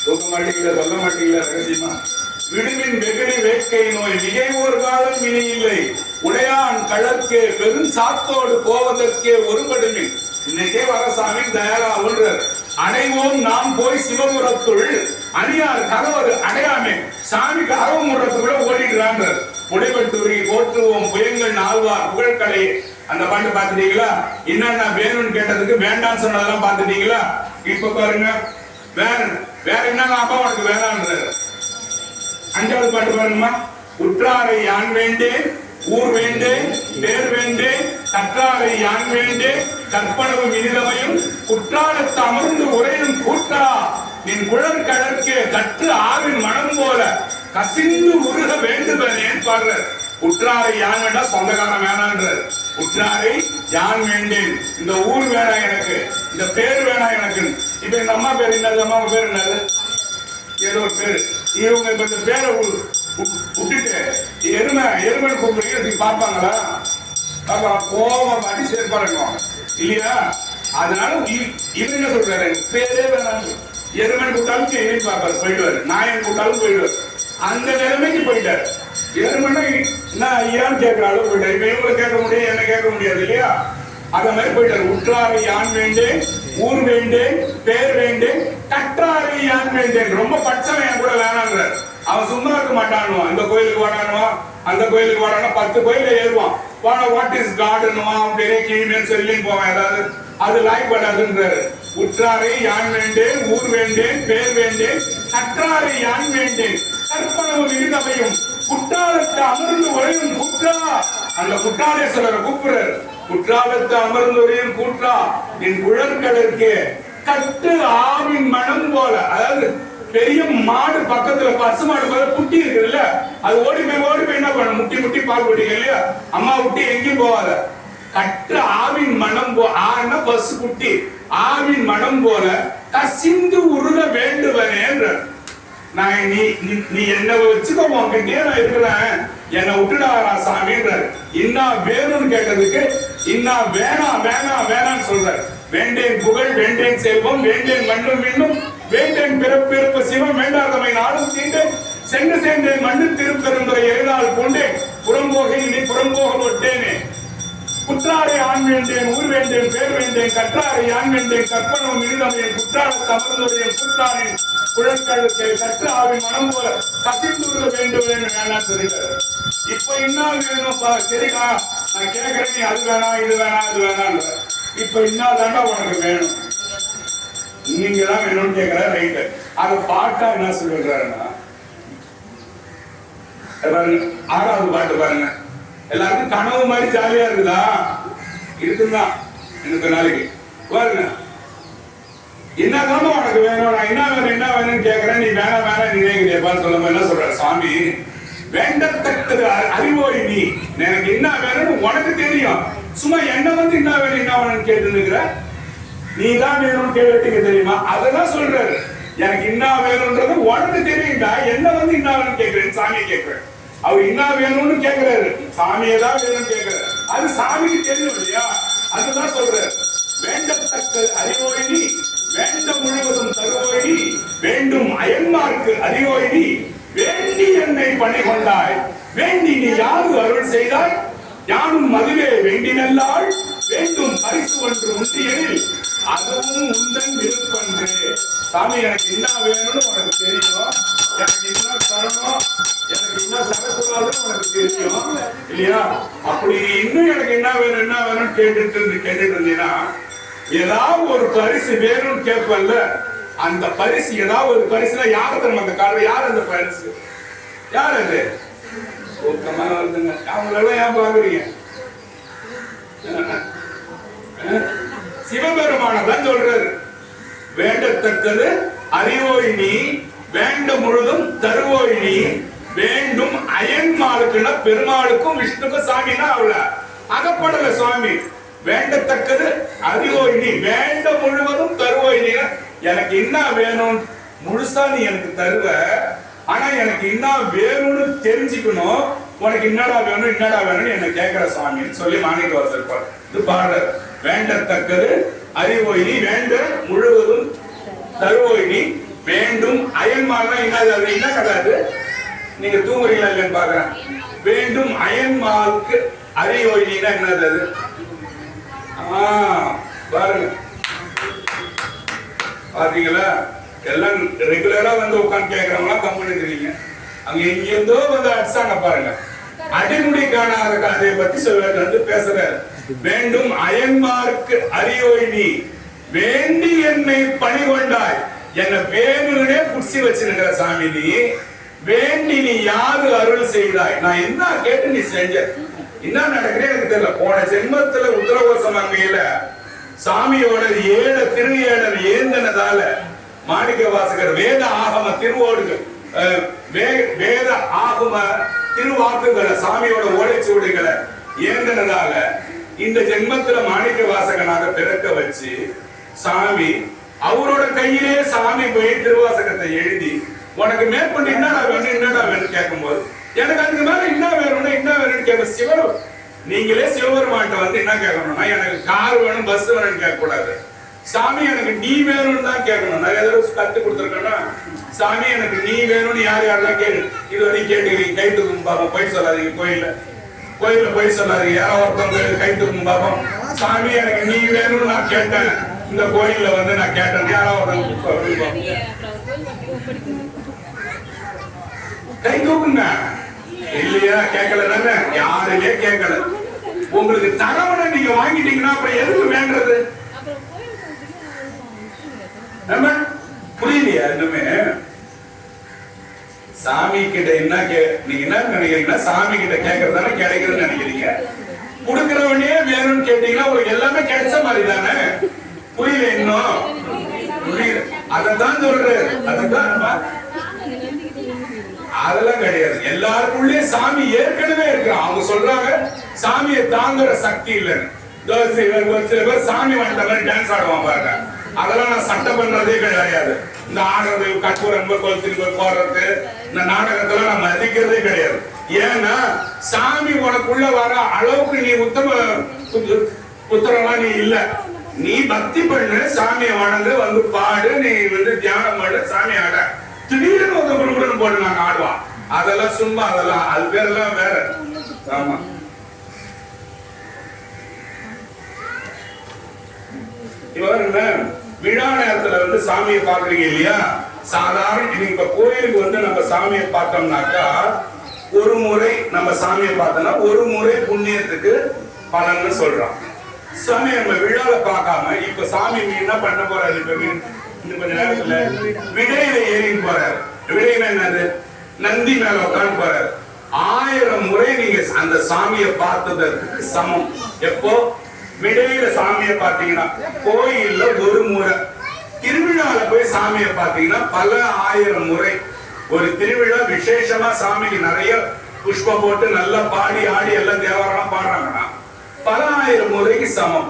தூக்க மாட்டீங்களா? சொல்ல மாட்டீங்களா ரகசியமா? விடுமின் வெகுளி வேட்கை நோய் மிகை ஒரு காலம் இனி இல்லை, உடையான் கடற்கே வெறும் சாத்தோடு போவதற்கே ஒருபடுமின். இன்னைக்கே வர சாமி தயாரா ஒன்றார். அடைவோம் நாம் போய் சிவபுரத்துள் அணியார் கதவது அடையாமே, சாமி கதவு முறத்துக்குள்ள ஓடிடுறாங்க. புடைபட்டுருகி போற்றுவோம் புயங்கள் ஆழ்வார் புகழ்கலை. அந்த பாட்டு பாத்துட்டீங்களா? என்னென்ன வேணும்னு கேட்டதுக்கு வேண்டாம்னு சொன்னதெல்லாம் பாத்துட்டீங்களா? இப்ப பாருங்க, வேற என்னன்னா அப்பா உனக்கு வேணான்றாரு. 5வது பாட்டு பாருங்கம்மா. உற்றாரை யான் வேண்டேன், ஊர் வேண்டேன், பேர் வேண்டேன், கற்றாரை யான் வேண்டேன், கற்பனவும் இனிதமையும் குற்றாலத்து அமர்ந்து உரையும் கூட்டா, நின் குழல் கடற்கே கற்று ஆவின் மனம் போல கசிந்து உருக வேண்டுதேன்னு பாடுற. உற்றாரை யான் வேண்டா, சொந்தக்காரன் வேணான்றார். உற்றாரை யான் வேண்டேன், இந்த ஊர் வேணாம் எனக்கு, இந்த பேர் வேணாம் எனக்கு. இப்ப இந்த அம்மா பேர் என்னது? அம்மா பேர் என்னது? ஏதோ ஒரு பேரு. இவங்க இப்ப இந்த பேரை விட்டுட்டு எருமை கூப்பிடுறீங்க பார்ப்பாங்களா? கோபம் அடி சேர்ப்பாருங்க இல்லையா? அதனால இவரு என்ன சொல்றாரு, பேரே வேணாம். எருமன் கூட்டாலும் எரியும் பார்ப்பாரு, போயிடுவாரு. நாயன் கூட்டாலும் போயிடுவாரு. அந்த நிலைமைக்கு போயிட்டாரு. 7 மணி என்ன ஐயான்னு கேட்கிற அளவு போயிட்டாரு. இப்ப இவங்களை கேட்க முடியும், என்ன கேட்க முடியாது இல்லையா? அத மாதிரி போயிட்டாரு. உற்றாரை யான் வேண்டேன், ஊர் வேண்டேன், பேர் வேண்டேன், கற்றாரை யான் வேண்டேன். ரொம்ப பட்சம் என் கூட வேணாங்கிறார். அவன் சும்மா இருக்க மாட்டானுவான். இந்த கோயிலுக்கு வாடானுவான், அந்த கோயிலுக்கு வாடானா 10 கோயில ஏறுவான். வாட் இஸ் காடுன்னுவான், பெரிய கிளிமேன்னு சொல்லி போவான். ஏதாவது அது லாய்க் படாதுன்றாரு. உற்றாரை யான் வேண்டேன், ஊர் வேண்டேன், பேர் வேண்டேன், கற்றாரை யான் வேண்டேன், கற்பனவும் இருந்தமையும் குற்றாலத்தை அமர்ந்து உரையும் கூற்றா. அந்த குற்றாலேஸ்வரரை கூப்பிடுறாரு. குற்றாலத்தை அமர்ந்து உரையும் கூற்றா என் குழற்கடற்கே கட்டு ஆவின் மனம் போல. அதாவது பெரிய மாடு பக்கத்துல பசு மாடு போல குட்டி இருக்குல்ல, அது ஓடி போய் என்ன பண்ண, முட்டி பால் குடிக்க இல்லையா, அம்மா விட்டு எங்கேயும் போவாத. கட்டு ஆவின் மனம் ஆன பசு குட்டி ஆவின் மனம் போல கசிந்து உருக வேண்டுவனேன்ற. நான் நீ என்ன வச்சுக்கோ, உன்கிட்டயே நான் இருக்கிறேன், என்னை விட்டுடாரா சாமின்றாரு. இன்னா வேணும்னு கேட்டதுக்கு இன்னா வேணான்னு சொல்றாரு. வேண்டேன் புகழ், வேண்டேன் செல்வம், வேண்டேன் மண்ணும் மின்னும், வேண்டேன் பிறப்பு சிவம், வேண்டாதமை நாடும் தீண்டேன், சென்று சேர்ந்தேன் மண்ணு திருப்பெருந்துறை எரிதால் கொண்டேன், புறம்போகை நீ புறம்போக ஒட்டேனே. குற்றாரை ஆண் வேண்டேன், ஊர் வேண்டேன், பேர் வேண்டேன், கற்றாரை ஆண் வேண்டேன், கற்பனம் இருந்தமையன், குற்றார தமர்ந்துடைய குற்றாரின் குழற்கழுத்தை கற்று ஆவின் மனம் போல கசிந்துள்ள வேண்டும் வேணாம் சொல்லிட்டாரு. இப்ப என்ன வேணும்ப்பா, சரிக்கா நான் கேட்கறேன், நீ அது வேணாம் இது வேணாம் அது வேணாம். இப்ப இன்னாதாண்டா உனக்கு வேணும், நீங்க தான் வேணும்னு கேட்கிற ரைட்டு. அதை பாட்டா என்ன சொல்லிடுறாருன்னா, 6வது பாட்டு பாருங்க. எல்லாருக்கும் கனவு மாதிரி ஜாலியா இருக்குதா? இருக்குதான் எனக்கு நாளைக்கு பாருங்க. என்னதான் உனக்கு வேணும், நான் என்ன வேணும்னு கேட்கிறேன், நீ வேணாம் நினைக்கிறேன் சொல்லும். என்ன சொல்ற சாமி, வேண்டத்தக்கது அறிவோய் நீ, எனக்கு என்ன வேணும்னு உனக்கு தெரியும், சும்மா என்ன வந்து என்ன வேணும்னு கேட்டு இருக்கிற, நீ தான் வேணும்னு கேட்டுக்க தெரியுமா? அதெல்லாம் சொல்றாரு. எனக்கு என்ன வேணும்ன்றது உனக்கு தெரியும்டா, என்ன வந்து என்ன வேணும்னு கேட்கிறேன், சாமியை கேட்கிறேன். அவர் என்ன வேணும்னு கேட்கிறாரு, சாமியை தான் வேணும்னு கேட்கிறாரு. அது சாமிக்கு தெரியும் இல்லையா? அதுதான் சொல்றாரு. வேண்டத்தக்க அறிவோய் நீ, வேண்ட முழுவதும் தருவோய் நீ, வேண்டும் அயன்மார்க்கு அறிவோய் நீ, வேண்டி என்னை பணி கொண்டாய், வேண்டி நீ யாரு அருள் செய்தாய், யானும் மதுவே வேண்டி நல்லாள், வேண்டும் பரிசு ஒன்று உண்டியலில் அதுவும் உந்தன் விருப்பன்று. சாமி எனக்கு என்ன வேணும்னு உனக்கு தெரியும், எனக்கு என்ன தரணும், எனக்கு என்ன தரக்கூடாதுன்னு உனக்கு தெரியும் இல்லையா? அப்படி இன்னும் எனக்கு என்ன வேணும்னு கேட்டுட்டு இருந்தீங்கன்னா, ஏதாவது ஒரு பரிசு வேணும்னு கேட்பல்ல, அந்த பரிசு ஏதாவது ஒரு பரிசுல யாரு தரும் அந்த காரணம், யார் அந்த பரிசு, யார் அது? ஊக்கமான வருதுங்க. அவங்களெல்லாம் ஏன் பாக்குறீங்க? சிவபெருமானதான் சொல்றாரு. வேண்டத்தக்கது அறிவோய் நீ, வேண்ட முழுதும் தருவோய் நீ, வேண்டும் அயன்மாளுக்குன்னா பெருமாளுக்கும் விஷ்ணுக்கும் சாமினா அவள அகப்படல சுவாமி. வேண்டத்தக்கது அறிவோய் நீ, வேண்ட முழுவதும் தருவோய் நீ. எனக்கு என்ன வேணும் முழுசா நீ எனக்கு தருவ, ஆனா எனக்கு என்ன வேணும்னு தெரிஞ்சுக்கணும். உனக்கு என்னடா வேணும்னு என்ன கேட்கிற சுவாமின்னு சொல்லி மாணிக்கவாசகர் இது பாடுற. வேண்டத்தக்கது அறிவோய் நீ, வேண்ட முழுவதும் தருவோய் நீ, வேண்டும் அயன்மால்னா என்னது, என்ன கிடையாது, நீங்க தூங்குறீங்களா இல்லைன்னு பாக்குறேன். வேண்டும் அயன்மாலுக்கு அறிவோய் நீனா என்னது அது? பாருங்க, பாத்தீங்களா? எல்லாம் ரெகுலரா வந்து உட்காந்து கேட்கறவங்களா கம்பெனி தெரியுங்க. அங்க எங்கேருந்தோ வந்து அடிச்சாங்க பாருங்க. அடிமுடி காணாத கதையை பத்தி சொல்ல பேசுற. வேண்டும் அயன்மார்க்கு அறியோய் நீ, வேண்டி என்னை பணி கொண்டாய், என்ன வேணும்னே புடிச்சு வச்சிருக்கிற சாமி நீ, வேண்டி நீ யாரு அருள் செய்தாய், நான் என்ன கேட்டு நீ செஞ்ச, என்ன நடக்கிறேன் எனக்கு தெரியல. போன ஜென்மத்துல உத்தரகோசம் அங்கையில சாமியோட திரு ஏழல் ஏந்தனதால மாணிக்கவாசகர் வேத ஆகம திருவோடுகள் வேத ஆகம திருவாக்குகளை சாமியோட ஓலைச்சுவடுகளை ஏந்தனதால இந்த ஜென்மத்துல மாணிக்கவாசகனாக பிறக்க வச்சு சாமி அவரோட கையிலே சாமி போய் திருவாசகத்தை எழுதி உனக்கு மேற்கொண்டு என்னடா வேணும் கேட்கும் போது எனக்கு அதுக்கு மேல என்ன வேணும்னு கேட்க சிவரும் நீங்களே சிவபெருமான்ட்ட வந்து என்ன கேட்கணும்னா, எனக்கு கார் வேணும் பஸ் வேணும்னு கேட்க கூடாது. சாமி எனக்கு நீ வேணும்னு தான் கேட்கணும். நிறைய தடவை கத்து கொடுத்துருக்கேன்னா சாமி எனக்கு நீ வேணும்னு யார் யாரெல்லாம் கேட்டு இது வரைக்கும் கேட்டுக்கிறீங்க. கை தூக்கும் பாப்போம். போய் சொல்லாதீங்க. கோயில்ல போய் சொல்லாதீங்க. யாரோ ஒருத்தவங்க கை தூக்கும் பாப்போம். சாமி எனக்கு நீ வேணும்னு நான் கேட்டேன். இந்த கோயில்ல வந்து நான் கேட்டேன். யாரோ ஒருத்தவங்க கை தூக்குங்க. இல்லையா? கேட்கல தானே? யாருமே கேட்கல. உங்களுக்கு தரவனை நீங்க வாங்கிட்டீங்கன்னா அப்புறம் எதுக்கு வேண்டது? புரியலையா? இன்னுமே சாமி கிட்ட என்ன நீங்க என்ன நினைக்கிறீங்கன்னா சாமி கிட்ட கேட்கறதானே கிடைக்குதுன்னு நினைக்கிறீங்க. கொடுக்கிறவனே வேணும்னு கேட்டீங்கன்னா உங்களுக்கு எல்லாமே கிடைச்ச மாதிரி தானே. புரியல? இன்னும் புரியல. அததான் சொல்றேன். அதெல்லாம் கிடையாது. எல்லாருக்குள்ளே சாமி ஏற்கனவே இருக்கு. அவங்க சொல்றாங்க சாமியை தாங்குற சக்தி இல்லைன்னு. சில பேர் சாமி வந்த மாதிரி டான்ஸ் ஆடுவான் பாருங்க. அதெல்லாம் நான் சட்டை பண்றதே கிடையாது. இந்த ஆடுறது, கற்பூரம் கொளுத்துக்கு போடுறது, இந்த நாடகத்துல நான் மதிக்கிறதே கிடையாது. ஏன்னா சாமி உனக்குள்ள வர அளவுக்கு நீ உத்தரவா நீ இல்ல. நீ பக்தி பண்ணு, சாமியை வணங்கு, வந்து பாடு, நீ வந்து தியானம் பண்ணு, சாமி ஆட. திடீர்னு ஒருத்தவங்க போட்டு நாங்க ஆடுவான். அதெல்லாம் சும்மா, அதெல்லாம் அது பேரெல்லாம் வேற. ஆமா, விழா நேரத்துல வந்து சாமியை பாக்குறீங்க இல்லையா? சாதாரண இப்ப கோயிலுக்கு வந்து நம்ம சாமியை பார்த்தோம்னாக்கா ஒரு முறை நம்ம சாமியை பார்த்தோம்னா ஒரு முறை புண்ணியத்துக்கு பலன்னு சொல்றோம். சாமி நம்ம விழால பார்க்காம இப்ப சாமி என்ன பண்ண போறாரு? இப்ப இன்னும் கொஞ்ச நேரத்துல விடையில ஏறின்னு போறாரு. விடையில என்னது? நந்தி மேல உட்காந்து போறாரு. 1000 முறை நீங்க அந்த சாமியை பார்த்ததற்கு சமம். எப்போ விடையில சாமியை பார்த்தீங்கன்னா, கோயில்ல ஒரு முறை, திருவிழால போய் சாமியை பார்த்தீங்கன்னா பல 1000 முறை. ஒரு திருவிழா விசேஷமா சாமிக்கு நிறைய புஷ்பம் போட்டு நல்லா பாடி ஆடி எல்லாம் தேவாரம் பாடுறாங்கன்னா பல 1000 முறைக்கு சமம்.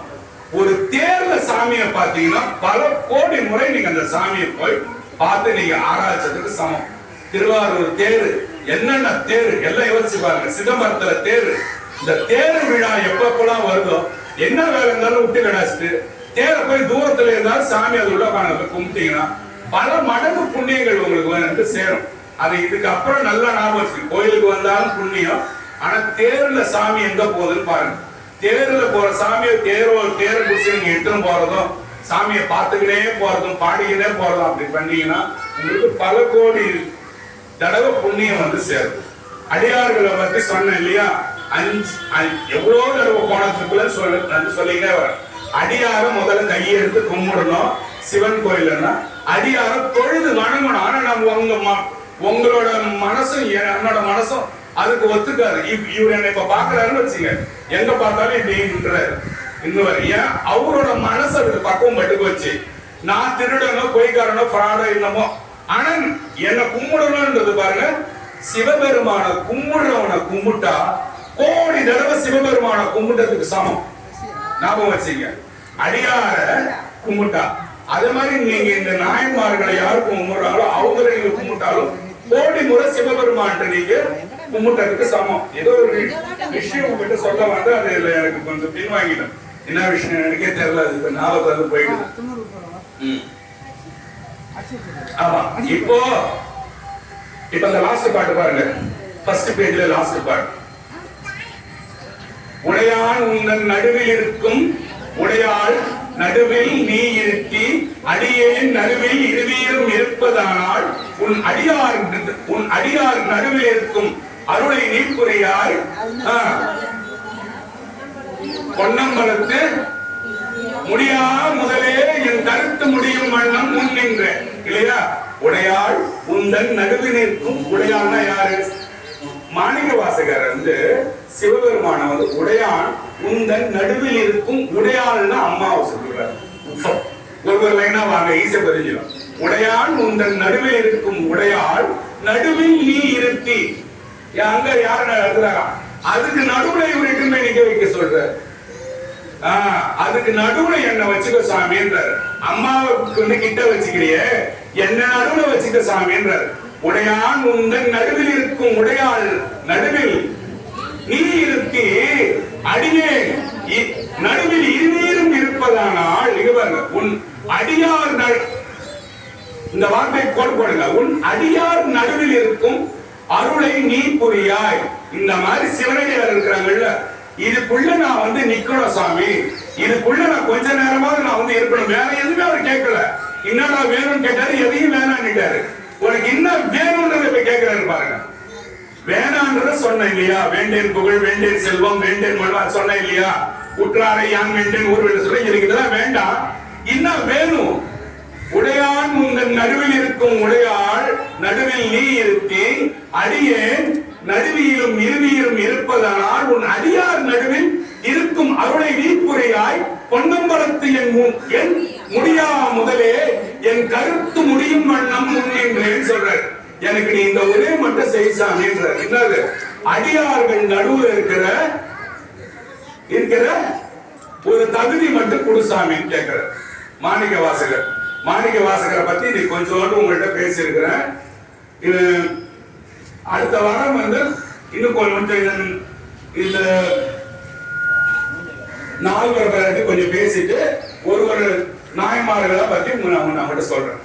ஒரு தேர்ல சாமியை பார்த்தீங்கன்னா பல கோடி முறை நீங்க அந்த சாமியை போய் பார்த்து நீங்க ஆராய்ச்சதுக்கு சமம். திருவாரூர் தேரு, என்னென்ன தேரு எல்லாம் யோசிச்சு பாருங்க. சிதம்பரத்துல தேரு, இந்த தேரு விழா எப்பப்பெல்லாம் வருதோ, என்ன வேலை இருந்தாலும் விட்டு கிடாச்சிட்டு தேரை போய் தூரத்துல இருந்தாலும் சாமி அது உள்ள கும்பிட்டீங்கன்னா பல மடங்கு புண்ணியங்கள் உங்களுக்கு வந்து சேரும். அது இதுக்கு அப்புறம் நல்லா ஞாபகம் வச்சு. கோயிலுக்கு வந்தாலும் புண்ணியம். ஆனா தேர்ல சாமி எங்க போகுதுன்னு பாருங்க. தேர்ல போற சாமியை தேரை குடிச்சு நீங்க எடுத்துன்னு போறதும், சாமியை பார்த்துக்கிட்டே போறதும், பாடிக்கிட்டே போறதும் அப்படி பண்ணீங்கன்னா உங்களுக்கு பல கோடி தடவை புண்ணியம் வந்து சேரும். அடியார்களை பத்தி சொன்னேன் இல்லையா? எவ்வளவு தடவை கோணத்துக்குள்ள சொல்லிக்கிட்டே வர. அடியார முதல்ல கையை எடுத்து கும்பிடணும். சிவன் கோயில்னா அடியார தொழுது வணங்கணும். ஆனா நம்ம உங்களோட மனசும் என்னோட மனசும் அதுக்கு ஒத்துக்காது. இவர் என்ன இப்ப பாக்குறாருன்னு வச்சுங்க, எங்க பார்த்தாலும் இப்படின்றாரு. இன்னும் ஏன் அவரோட மனசு அதுக்கு பக்குவம் பட்டு போச்சு. நான் திருடனோ பொய்க்காரனோ ஃப்ராடோ என்னமோ, ஆனா என்ன கும்பிடணும்ன்றது பாருங்க. சிவபெருமான கும்பிடுறவனை கும்பிட்டா கோடி தடவை சிவபெருமான கும்பிட்டதுக்கு சமம். ஞாபகம் வச்சுங்க. அடியார கும்பிட்டா அதே மாதிரி நீங்க இந்த நாயன்மார்களை யாரு கும்பிடுறாங்களோ அவங்களை நீங்க கும்பிட்டாலும் கோடி முறை சிவபெருமான் நீங்க கும்பிட்டதுக்கு சமம். ஏதோ ஒரு விஷயம் உங்ககிட்ட சொல்ல வந்து அது எனக்கு கொஞ்சம் பின்வாங்கிடும். என்ன விஷயம் எனக்கே தெரியல. அது ஞாபகம் போயிடுது. ஆமா, இப்போ இந்த லாஸ்ட் பாட்டு பாருங்க. ஃபர்ஸ்ட் பேஜ்ல லாஸ்ட் பாட்டு. உடையான் உங்கள் நடுவில் இருக்கும், உடையாள் நடுவில் நீ இருத்தி, அடியேன் நடுவில் இருவீரும் இருப்பதானால் உன் அடியார் நடுவில் இருக்கும் அருளை நீ புரியாய். பொன்னம்பலத்து முடியா முதலே என் கருத்து முடியும் வண்ணம் முன் நின்ற இல்லையா? உடையாள் உந்தன் நடுவில் இருக்கும். உடையாள்னா யாரு? மாணிக்க வாசகர் வந்து சிவபெருமான வந்து உடையான் உந்தன் நடுவில் இருக்கும். உடையாள்னா அம்மாவை சொல்லுவார். ஒரு லைனா வாங்க, ஈஸியா தெரிஞ்சிடும். உடையான் உந்தன் நடுவில் இருக்கும். உடையாள் நடுவில் நீ இருத்தி. அங்க யாரு எழுதுறாங்க? அதுக்கு நடுவுல இவருக்குமே நிக்க வைக்க சொல்ற. அதுக்கு நடுவுல என்ன வச்சுக்க சாமின்றார். அம்மாவுக்கு வந்து கிட்ட வச்சுக்கிறியே, என்ன நடுவுல வச்சுக்க சாமின்றார். உடையான் உந்தன் நடுவில் இருக்கும். உடையாள் நடுவில் நீ இருக்கி, அடியே நடுவில் இருநீரும் இருப்பதானால் இவர்கள் உன் அடியார் இந்த வார்த்தை போடுங்க. உன் அடியார் நடுவில் இருக்கும் அருளை நீ புரியாய். இந்த மாதிரி சிவனடியார் இருக்கிறாங்கல்ல, இதுக்குள்ள நான் வந்து நிக்கணும் சாமி, இதுக்குள்ள நான் கொஞ்ச நேரமாவது நான் வந்து இருக்கணும். வேற எதுவுமே அவர் கேட்கல. என்னடா வேணும்னு கேட்டாரு, எதையும் வேணான்னுட்டாரு. உனக்கு என்ன வேணும்ன்றத இப்ப கேட்கிறாரு பாருங்க. வேணான்றத சொன்னேன் இல்லையா? வேண்டேன் புகழ், வேண்டேன் செல்வம், வேண்டேன் மல்வா சொன்னேன் இல்லையா? உற்றாரை யான் வேண்டேன் ஊர் வேண்ட சொல்ல, எனக்கு இதெல்லாம் வேண்டாம். என்ன வேணும்? உடையான் உங்கள் நடுவில் இருக்கும் உடையாள் நடுவில் நீ இருக்கேன், அடியேன் நடுவியிலும் இறுதியிலும் இருப்பதனால் உன் அடியார் நடுவில் இருக்கும் அருளை நீ புரியாய். பொன்னம்பலத்து என் முடியா முதலே என் கருத்து முடியும் வண்ணம் முன்னேன் சொல்றார். எனக்கு நீ இந்த ஒரே மட்டும் செய்சாமின்றார். என்னது? அடியார்கள் நடுவில் இருக்கிற ஒரு தகுதி மட்டும் குடுசாமின்னு கேட்கிற மாணிக்க வாசகர். மாணிக்க வாசகரை பத்தி நீ கொஞ்சோண்டு உங்கள்கிட்ட பேசியிருக்கிறேன். இது அடுத்த வாரம் வந்து இன்னும் கொஞ்சம் இந்த நால்வர் பேரை கொஞ்சம் பேசிட்டு ஒரு நாயன்மார்களை பத்தி நான் உங்கள்கிட்ட சொல்றேன்.